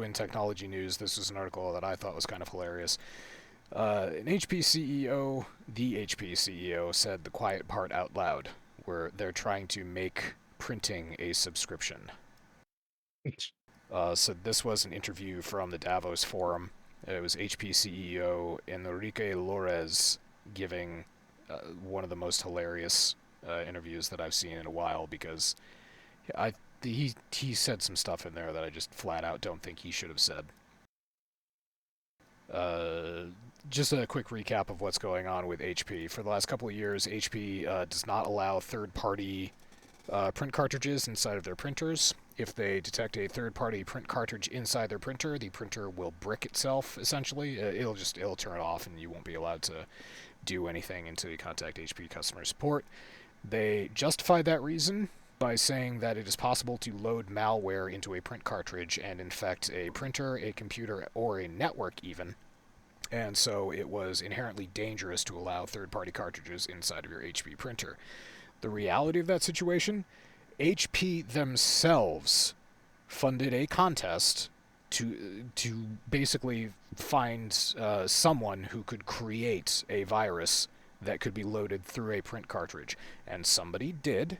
in technology news, this was an article that I thought was kind of hilarious. An HP CEO, the HP CEO, said the quiet part out loud, where they're trying to make printing a subscription. So this was an interview from the Davos forum. It was HP CEO Enrique Lores giving one of the most hilarious interviews that I've seen in a while, because he said some stuff in there that I just flat out don't think he should have said. Just a quick recap of what's going on with HP. For the last couple of years, HP does not allow third-party print cartridges inside of their printers. If they detect a third-party print cartridge inside their printer, the printer will brick itself, essentially. It'll turn it off, and you won't be allowed to do anything until you contact HP customer support. They justified that reason by saying that it is possible to load malware into a print cartridge and infect a printer, a computer, or a network even. And so it was inherently dangerous to allow third-party cartridges inside of your HP printer. The reality of that situation, HP themselves funded a contest to basically find someone who could create a virus that could be loaded through a print cartridge. And somebody did,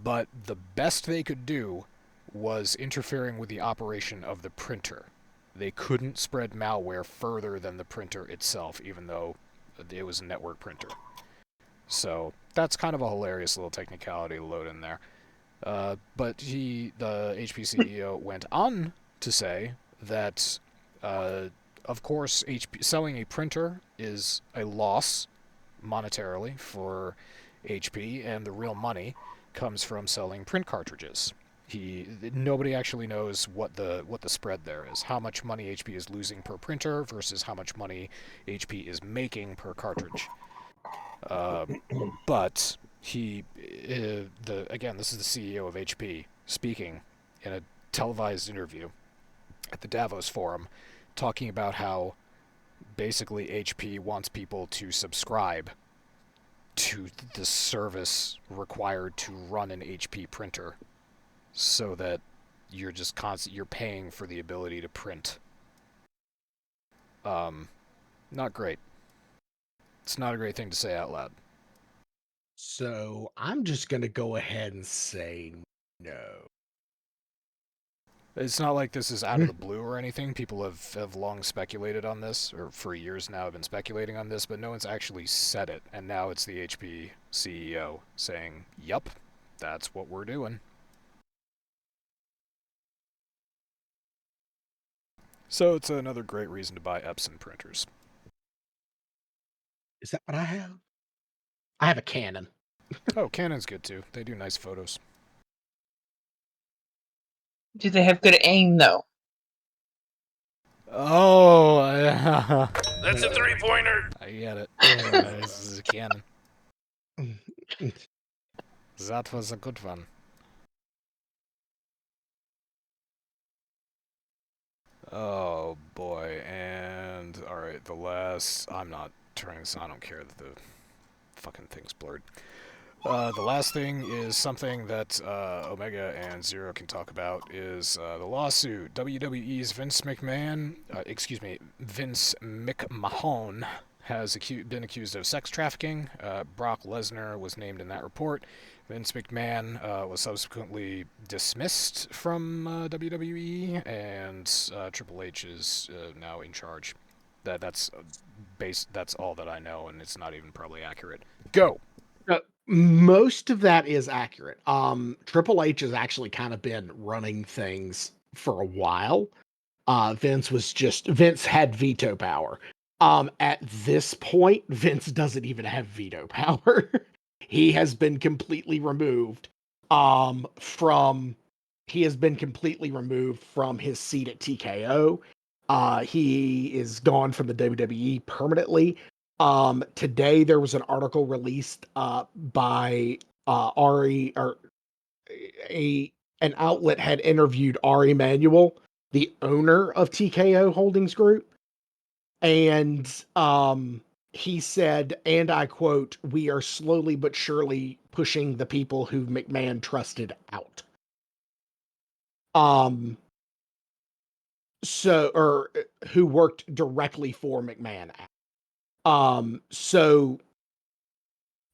but the best they could do was interfering with the operation of the printer. They couldn't spread malware further than the printer itself, even though it was a network printer. So that's kind of a hilarious little technicality to load in there. But the HP CEO went on to say that, of course, selling a printer is a loss monetarily for HP, and the real money comes from selling print cartridges. Nobody actually knows what the spread there is, how much money HP is losing per printer versus how much money HP is making per cartridge. But again, this is the CEO of HP speaking in a televised interview at the Davos forum, talking about how basically HP wants people to subscribe to the service required to run an HP printer, so that you're just you're paying for the ability to print. Not great. It's not a great thing to say out loud. So I'm just going to go ahead and say no. It's not like this is out of the blue or anything. People have long speculated on this, or for years now have been speculating on this, but no one's actually said it. And now it's the HP CEO saying, yup, that's what we're doing. So it's another great reason to buy Epson printers. Is that what I have? I have a Canon. Oh, Canon's good too. They do nice photos. Do they have good aim, though? Oh, That's a 3-pointer. I get it. This is a Canon. That was a good one. Oh boy, and alright, I'm not turning this on, I don't care that the fucking thing's blurred. The last thing is something that Omega and Zero can talk about, is the lawsuit. WWE's Vince McMahon has been accused of sex trafficking. Brock Lesnar was named in that report. Vince McMahon was subsequently dismissed from WWE, and Triple H is now in charge. That's all that I know, and it's not even probably accurate. Go! Most of that is accurate. Triple H has actually kind of been running things for a while. Vince had veto power. At this point, Vince doesn't even have veto power. He has been completely removed from his seat at TKO. He is gone from the WWE permanently. Today there was an article released by Ari, or an outlet had interviewed Ari Emanuel, the owner of TKO Holdings Group, and he said, and I quote, "We are slowly but surely pushing the people who McMahon trusted out." Who worked directly for McMahon. So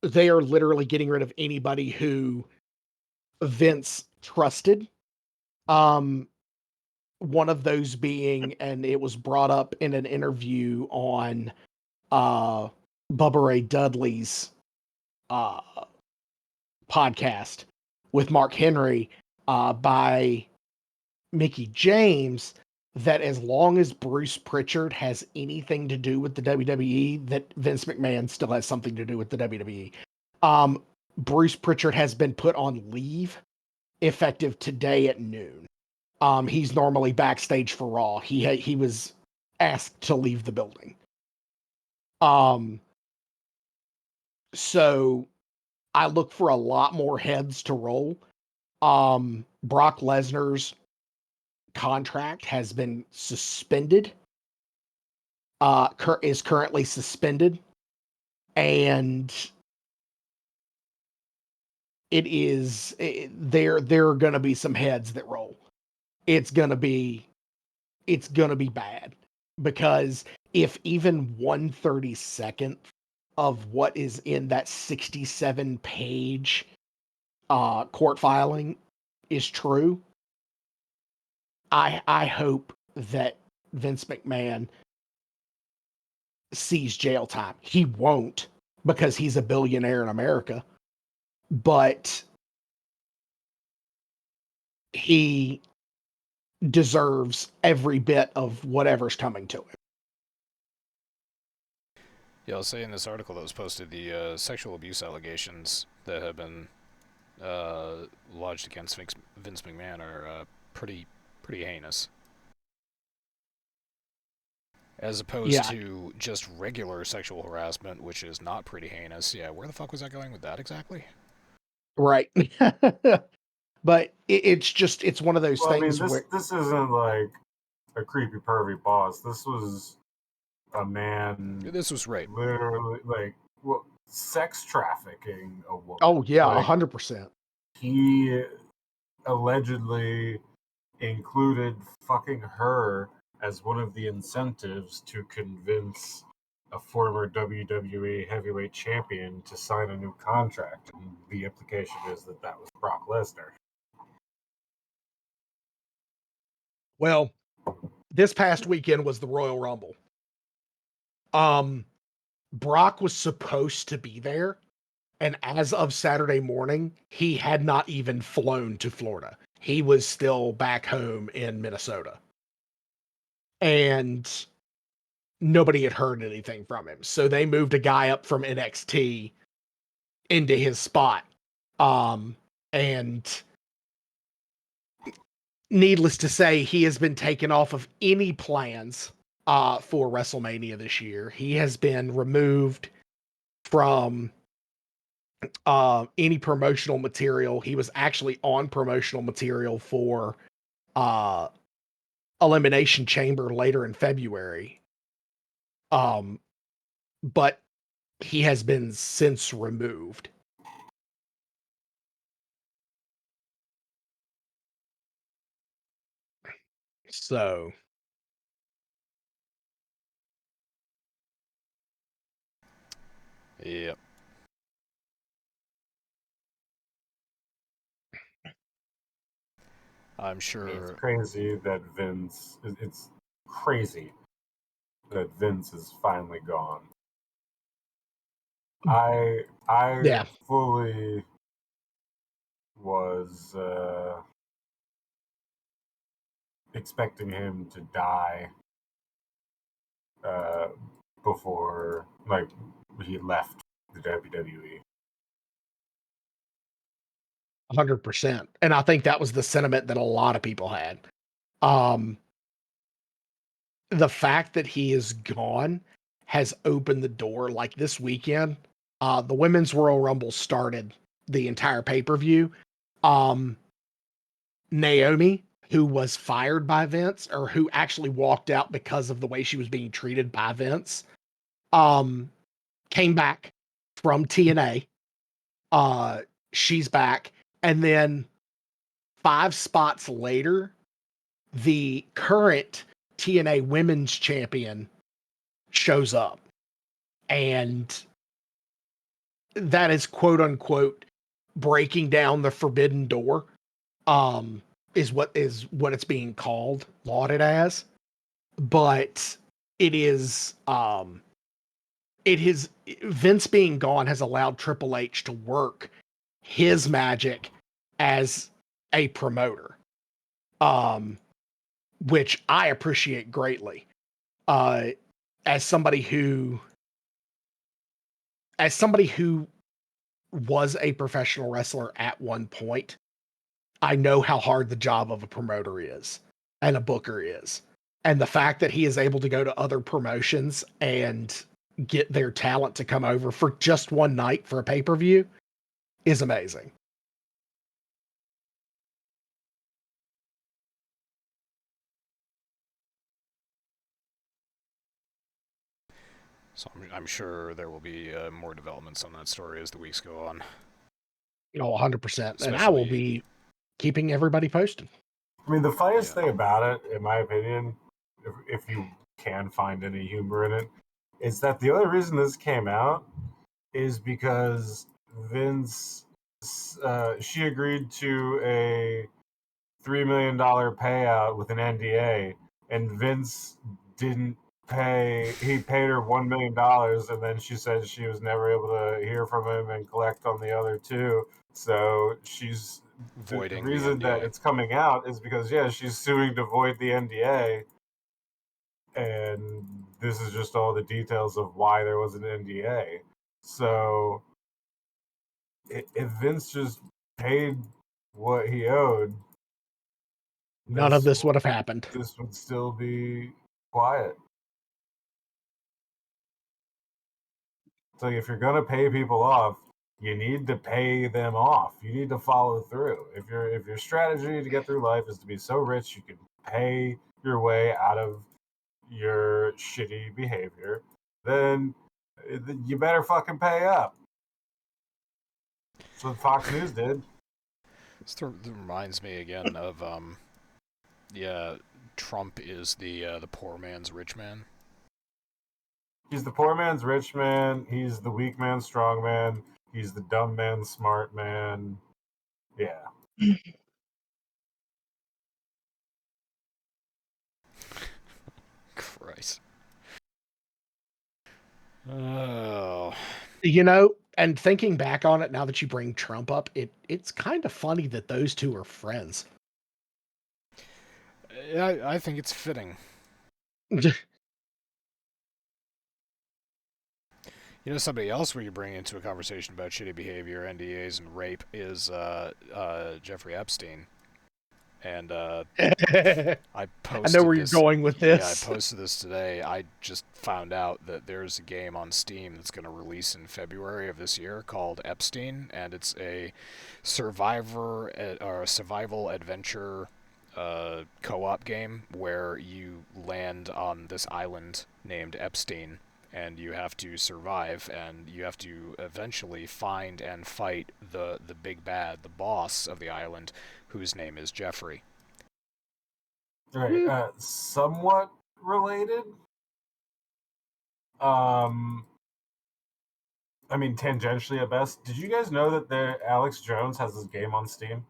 they are literally getting rid of anybody who Vince trusted. One of those being, and it was brought up in an interview on Bubba Ray Dudley's podcast with Mark Henry by Mickey James, that as long as Bruce Pritchard has anything to do with the WWE, that Vince McMahon still has something to do with the WWE. Bruce Pritchard has been put on leave effective today at noon. He's normally backstage for Raw. He was asked to leave the building. So I look for a lot more heads to roll. Brock Lesnar's contract has been suspended. Is currently suspended, and there are going to be some heads that roll. It's going to be bad, because if even 1/32 of what is in that 67-page court filing is true, I hope that Vince McMahon sees jail time. He won't, because he's a billionaire in America, but he deserves every bit of whatever's coming to him. Yeah, I'll say in this article that was posted, the sexual abuse allegations that have been lodged against Vince McMahon are pretty heinous. As opposed to just regular sexual harassment, which is not pretty heinous. Yeah, where the fuck was I going with that exactly? Right. But it's one of those things. I mean, this isn't like a creepy pervy boss. This was a man. This was rape. Literally, sex trafficking a woman. Oh yeah, 100%. He allegedly included fucking her as one of the incentives to convince a former WWE heavyweight champion to sign a new contract. And the implication is that was Brock Lesnar. Well, this past weekend was the Royal Rumble. Brock was supposed to be there, and as of Saturday morning, he had not even flown to Florida. He was still back home in Minnesota. And nobody had heard anything from him. So they moved a guy up from NXT into his spot. And needless to say, he has been taken off of any plans for WrestleMania this year. He has been removed from any promotional material. He was actually on promotional material for Elimination Chamber later in February. But he has been since removed. So Yep. I'm sure. It's crazy that Vince. It's crazy that Vince is finally gone. I fully was expecting him to die before he left the WWE. 100%. And I think that was the sentiment that a lot of people had. The fact that he is gone has opened the door. Like this weekend, the Women's Royal Rumble started the entire pay-per-view. Naomi, who was fired by Vince, or who actually walked out because of the way she was being treated by Vince, came back from TNA. She's back. And then 5 spots later, the current TNA Women's Champion shows up. and that is quote unquote breaking down the forbidden door. Is what it's being lauded as, but it is Vince being gone has allowed Triple H to work his magic as a promoter, which I appreciate greatly. As somebody who was a professional wrestler at one point, I know how hard the job of a promoter is and a booker is. And the fact that he is able to go to other promotions and get their talent to come over for just one night for a pay-per-view is amazing. So I'm sure there will be more developments on that story as the weeks go on. 100%. And I will be keeping everybody posted. I mean, the funniest thing about it, in my opinion, if you can find any humor in it, is that the only reason this came out is because Vince, she agreed to a $3 million payout with an NDA, and Vince didn't pay. He paid her $1 million, and then she said she was never able to hear from him and collect on the other two. So she's voiding the reason that it's coming out is because she's suing to void the NDA, and this is just all the details of why there was an NDA. So if Vince just paid what he owed, none of this would have happened. This would still be quiet. So if you're going to pay people off, you need to pay them off. You need to follow through. If your strategy to get through life is to be so rich you can pay your way out of your shitty behavior, then you better fucking pay up. That's what Fox News did. This reminds me again of Trump is the poor man's rich man. He's the poor man's rich man. He's the weak man's strong man. He's the dumb man's smart man. Yeah. Christ. Oh. And thinking back on it now that you bring Trump up, it's kind of funny that those two are friends. I think it's fitting. Somebody else we could bring into a conversation about shitty behavior, NDAs, and rape is Jeffrey Epstein. And I know where you're going with this. Yeah, I posted this today. I just found out that there's a game on Steam that's going to release in February of this year called Epstein, and it's a survival adventure co-op game where you land on this island named Epstein, and you have to survive, and you have to eventually find and fight the big bad, the boss of the island, whose name is Jeffrey. Right, somewhat related. I mean, tangentially at best. Did you guys know that Alex Jones has this game on Steam?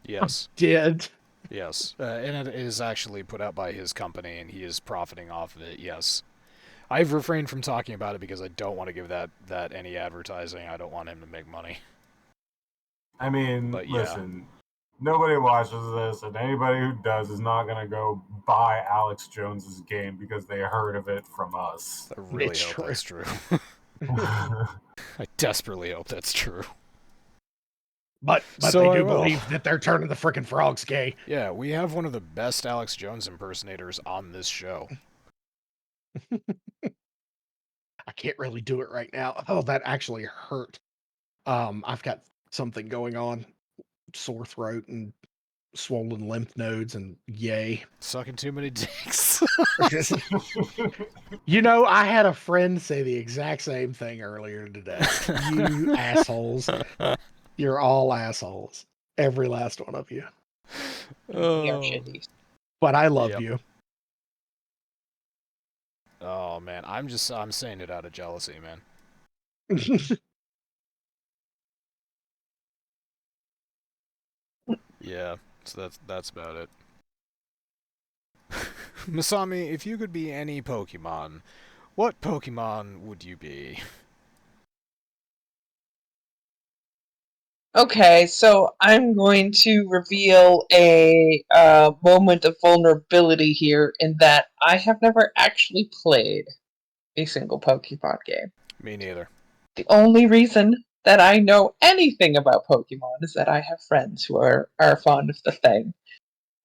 Yes. Did. Yes, and it is actually put out by his company, and he is profiting off of it, yes. I've refrained from talking about it because I don't want to give that any advertising. I don't want him to make money. I mean, listen, nobody watches this, and anybody who does is not going to go buy Alex Jones's game because they heard of it from us. I really hope that's true. I desperately hope that's true. But so they do believe that they're turning the frickin' frogs gay. Yeah, we have one of the best Alex Jones impersonators on this show. I can't really do it right now. Oh, that actually hurt. I've got something going on. Sore throat and swollen lymph nodes and yay. Sucking too many dicks. I had a friend say the exact same thing earlier today. You assholes. You're all assholes. Every last one of you. We are shitty. But I love you. Oh man, I'm saying it out of jealousy, man. Yeah, so that's about it. Masami, if you could be any Pokemon, what Pokemon would you be? Okay, so I'm going to reveal a moment of vulnerability here in that I have never actually played a single Pokemon game. Me neither. The only reason that I know anything about Pokemon is that I have friends who are fond of the thing.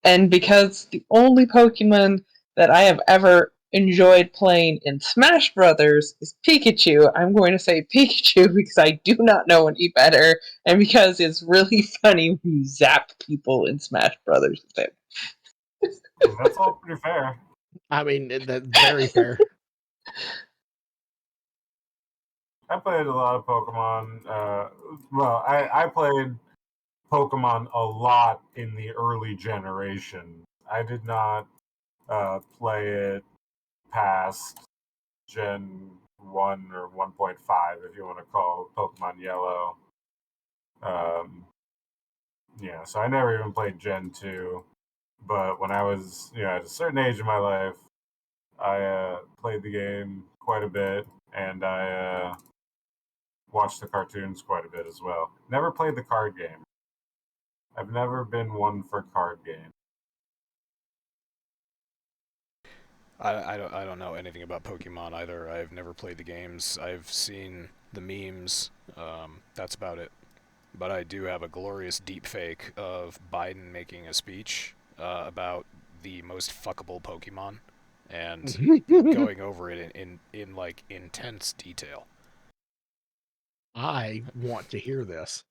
And because the only Pokemon that I have ever enjoyed playing in Smash Brothers is Pikachu, I'm going to say Pikachu because I do not know any better, and because it's really funny when you zap people in Smash Brothers with it. That's all pretty fair. I mean, that's very fair. I played a lot of Pokemon. I played Pokemon a lot in the early generation. I did not play it past Gen 1 or 1.5, if you want to call Pokemon Yellow. Yeah, so I never even played Gen 2. But when I was, at a certain age in my life, I played the game quite a bit, and I watched the cartoons quite a bit as well. Never played the card game. I've never been one for card games. I don't know anything about Pokemon either. I've never played the games. I've seen the memes. That's about it. But I do have a glorious deepfake of Biden making a speech about the most fuckable Pokemon and going over it in like intense detail. I want to hear this.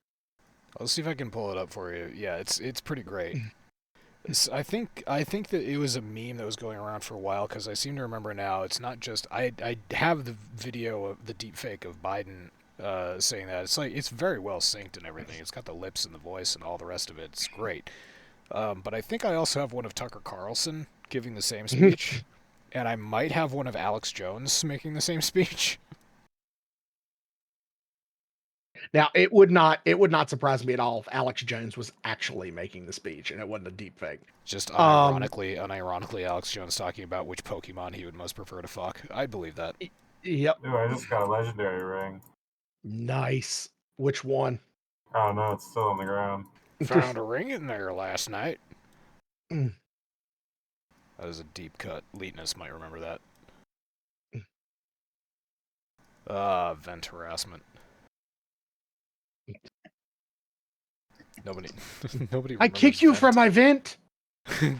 I'll see if I can pull it up for you. Yeah, it's pretty great. I think that it was a meme that was going around for a while because I seem to remember now. It's not just I have the video of the deepfake of Biden saying that. It's like it's very well synced and everything. It's got the lips and the voice and all the rest of it. It's great. But I think I also have one of Tucker Carlson giving the same speech, and I might have one of Alex Jones making the same speech. Now, it would not surprise me at all if Alex Jones was actually making the speech and it wasn't a deep fake. Just unironically, Alex Jones talking about which Pokemon he would most prefer to fuck. I'd believe that. Yep. Ooh, I just got a legendary ring. Nice. Which one? Oh no, it's still on the ground. Found a ring in there last night. Mm. That was a deep cut. Leetness might remember that. Vent harassment. Nobody I kicked you from my vent.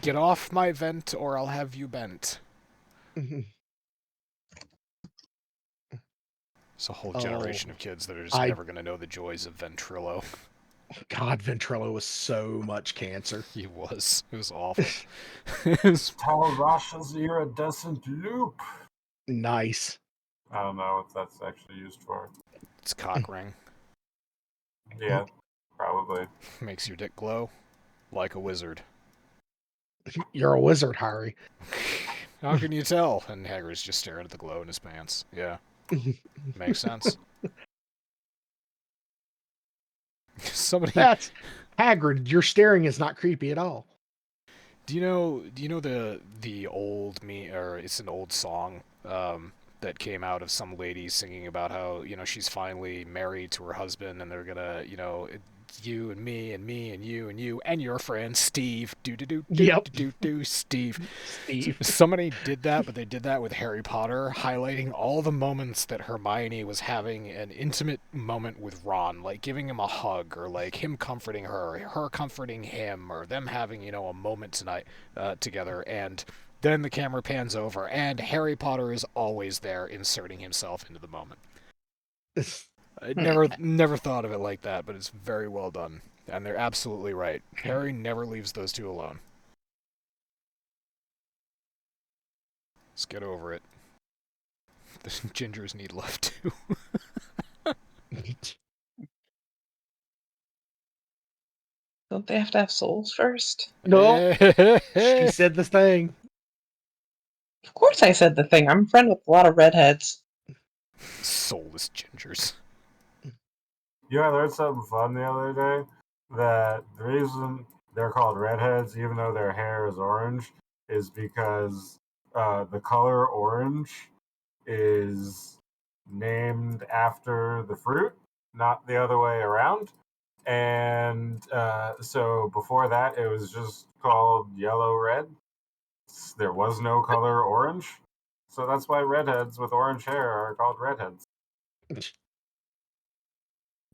Get off my vent or I'll have you bent. It's a whole generation of kids that are just never going to know the joys of Ventrilo. God, Ventrilo was so much cancer. He was. It was awful. Tal Rasha's iridescent loop. Nice. I don't know what that's actually used for. It's cock ring. Yeah, probably. Makes your dick glow like a wizard. You're a wizard, Harry. How can you tell? And Hagrid's just staring at the glow in his pants. Yeah. Makes sense. That's Hagrid. Your staring is not creepy at all. Do you know the old or it's an old song that came out of some lady singing about how, she's finally married to her husband and they're gonna, you and me and me and you and your friend Steve. Steve. Somebody did that, but they did that with Harry Potter, highlighting all the moments that Hermione was having an intimate moment with Ron, like giving him a hug, or like him comforting her comforting him, or them having, a moment tonight together. And then the camera pans over, and Harry Potter is always there, inserting himself into the moment. I never thought of it like that, but it's very well done. And they're absolutely right. Harry never leaves those two alone. Let's get over it. The gingers need love too. Don't they have to have souls first? No. She said this thing. Of course I said the thing. I'm a friend with a lot of redheads. Soulless gingers. You know, I learned something fun the other day, that the reason they're called redheads, even though their hair is orange, is because the color orange is named after the fruit, not the other way around. And so before that, it was just called yellow-red. There was no color orange. So that's why redheads with orange hair are called redheads.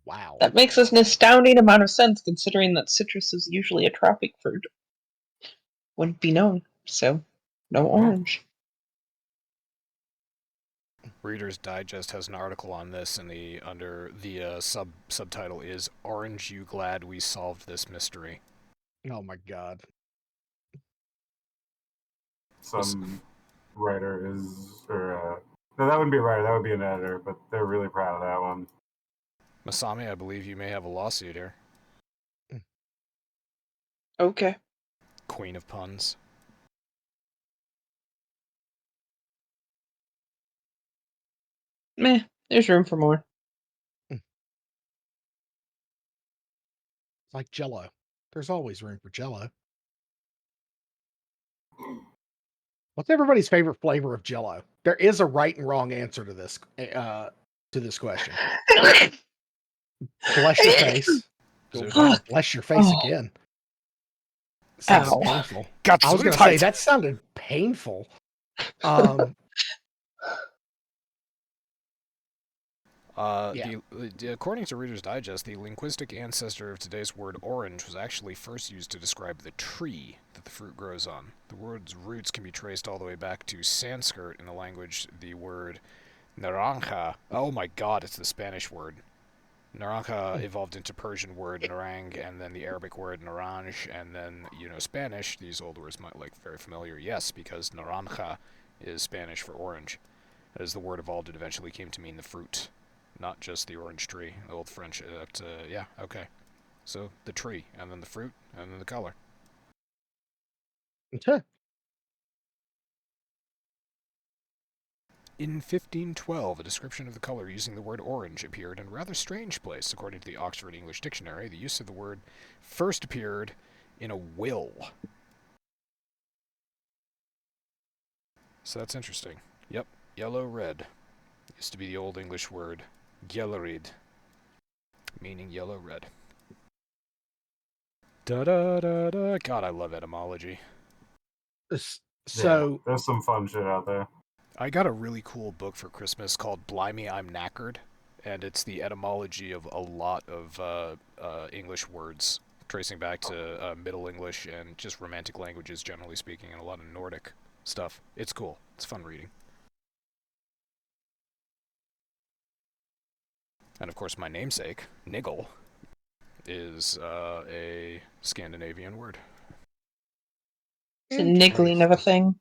Wow. That makes an astounding amount of sense, considering that citrus is usually a tropic fruit. Wouldn't be known, so no orange. Reader's Digest has an article on this, and the subtitle is "Aren't You Glad We Solved This Mystery?" Oh my god. Some writer is, or no, that wouldn't be a writer, that would be an editor, but they're really proud of that one. Masami, I believe you may have a lawsuit here. Okay. Queen of puns. Meh, there's room for more. It's like Jell-O. There's always room for Jell-O. What's everybody's favorite flavor of Jell-O? There is a right and wrong answer to this question. Bless your face. Wow, bless your face again. Sounds Ow. painful. Got I was going to say that sounded painful. Yeah. According to Reader's Digest, the linguistic ancestor of today's word orange was actually first used to describe the tree that the fruit grows on. The word's roots can be traced all the way back to Sanskrit. In the language, the word naranja, oh my god, it's the Spanish word. Naranja evolved into Persian word narang, and then the Arabic word naranj, and then, Spanish, these old words might look very familiar, yes, because naranja is Spanish for orange. As the word evolved, it eventually came to mean the fruit. Not just the orange tree, old French. Yeah, okay. So the tree, and then the fruit, and then the color. In 1512, a description of the color using the word orange appeared in a rather strange place. According to the Oxford English Dictionary, the use of the word first appeared in a will. So that's interesting. Yep, yellow-red. Used to be the Old English word gellerid, meaning yellow-red. Da-da-da-da. God, I love etymology. So there's some fun shit out there. I got a really cool book for Christmas called Blimey, I'm Knackered, and it's the etymology of a lot of English words, tracing back to Middle English and just Romantic languages, generally speaking, and a lot of Nordic stuff. It's cool. It's fun reading. And of course, my namesake, Niggle, is a Scandinavian word. It's a niggling of a thing.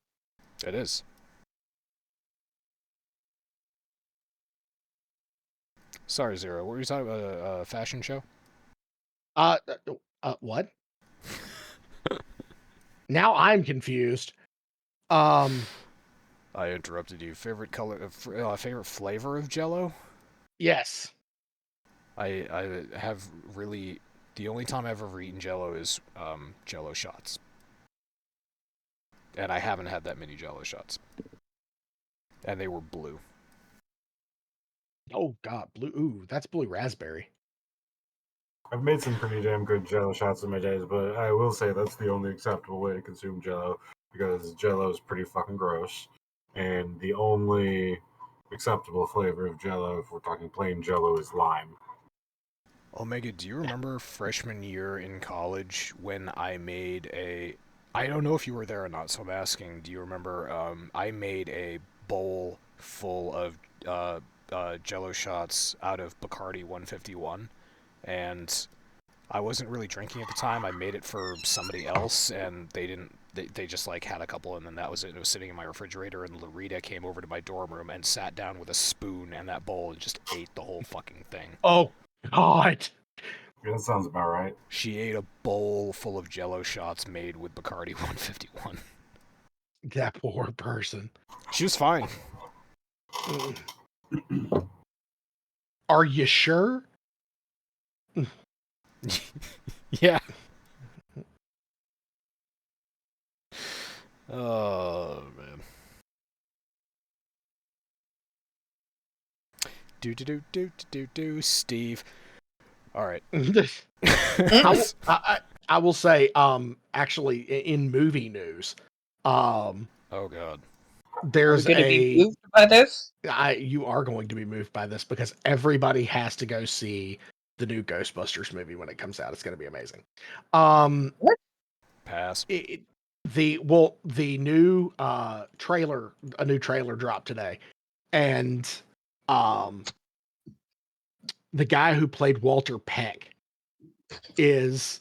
It is. Sorry, Zero. What were you talking about? A fashion show? What? Now I'm confused. I interrupted you. Favorite color? Favorite flavor of Jell-O? Yes. I have really... The only time I've ever eaten Jell-O is Jell-O shots. And I haven't had that many Jell-O shots. And they were blue. Oh god, blue. Ooh, that's blue raspberry. I've made some pretty damn good Jell-O shots in my days, but I will say that's the only acceptable way to consume Jell-O, because Jell-O is pretty fucking gross. And the only acceptable flavor of Jell-O, if we're talking plain Jell-O, is lime. Omega, do you remember freshman year in college when I made a... I don't know if you were there or not, so I'm asking, do you remember I made a bowl full of Jell-O shots out of Bacardi 151, and I wasn't really drinking at the time. I made it for somebody else, and they just like had a couple, and then that was it. It was sitting in my refrigerator, and Larita came over to my dorm room and sat down with a spoon and that bowl and just ate the whole fucking thing. Oh god. Yeah, that sounds about right. She ate a bowl full of Jell-O shots made with Bacardi 151. That poor person. She was fine. Are you sure? Yeah. Oh, man. Do, Steve. All right. I will say, actually, in movie news, Oh, God. Are we there's going to be moved by this? you are going to be moved by this because everybody has to go see the new Ghostbusters movie when it comes out. It's going to be amazing. Pass. The new trailer, a new trailer dropped today, and the guy who played Walter Peck is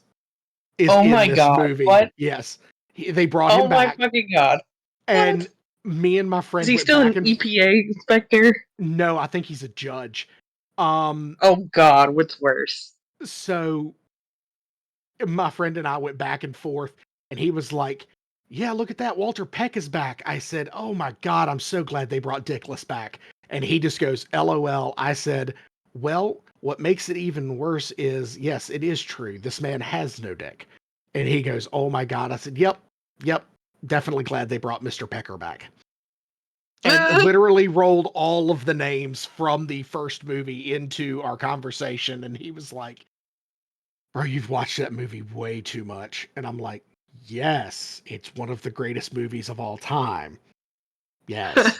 Oh in my this God, movie. what? Yes, they brought Oh him my back, fucking God. and What? me and my friend Is he went still an back and EPA inspector? no, I think he's a judge. Oh God, what's worse? So my friend and I went back and forth, and he was like, "Yeah, look at that, Walter Peck is back." I said, "Oh my God, I'm so glad they brought Dickless back." And he just goes, "LOL." I said, "Well, what makes it even worse is, yes, it is true. This man has no dick." And he goes, "Oh my God." I said, "Yep, definitely glad they brought Mr. Pecker back." And literally rolled all of the names from the first movie into our conversation. And he was like, "Bro, you've watched that movie way too much." And I'm like, "Yes, it's one of the greatest movies of all time. Yes."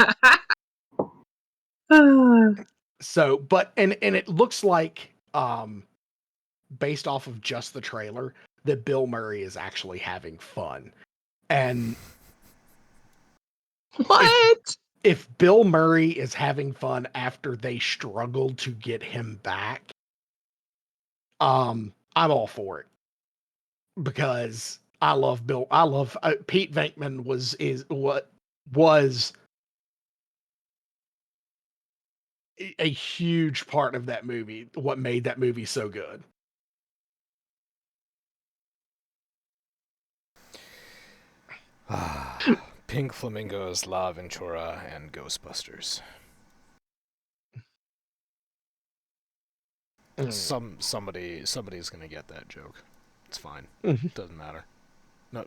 So, but and it looks like, based off of just the trailer, that Bill Murray is actually having fun. And What? if Bill Murray is having fun after they struggled to get him back, I'm all for it. Because I love Pete Venkman was a huge part of that movie, what made that movie so good. Pink Flamingos, La Ventura, and Ghostbusters. Somebody's gonna get that joke. It's fine. Doesn't matter. No,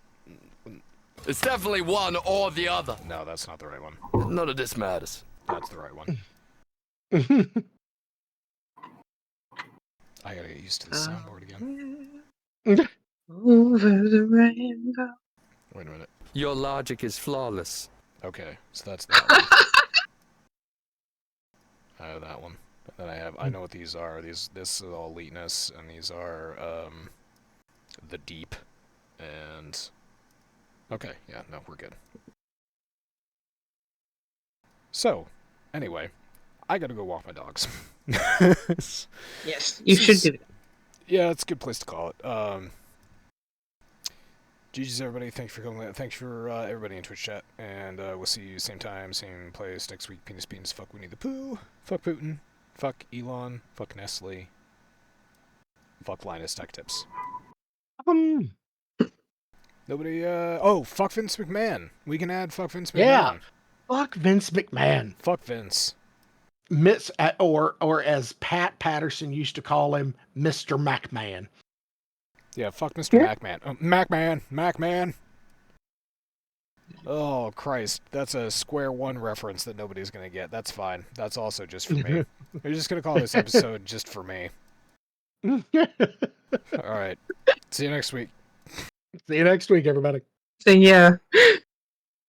It's definitely one or the other. no, that's not the right one. None of this matters. That's the right one. I gotta get used to the soundboard again. Over the rainbow. Wait a minute. Your logic is flawless. Okay, so that's that one. I have that one. And then I know what these are. This is all eliteness, and these are the deep. And okay, yeah, no, we're good. So, anyway, I gotta go walk my dogs. Yes, you should do that. Yeah, it's a good place to call it. GG's everybody, thanks for coming. Thanks for everybody in Twitch chat, and we'll see you same time, same place next week. Penis, penis, fuck Winnie the Pooh, fuck Putin, fuck Elon, fuck Nestle, fuck Linus Tech Tips. Nobody, oh, fuck Vince McMahon. We can add fuck Vince McMahon. Yeah. Fuck Vince McMahon. Fuck Vince. Or as Pat Patterson used to call him, Mr. McMahon. Yeah, fuck Mr. McMahon. McMahon. Oh, Christ. That's a Square One reference that nobody's going to get. That's fine. That's also just for me. We're just going to call this episode just for me. All right. See you next week. See you next week, everybody. So yeah.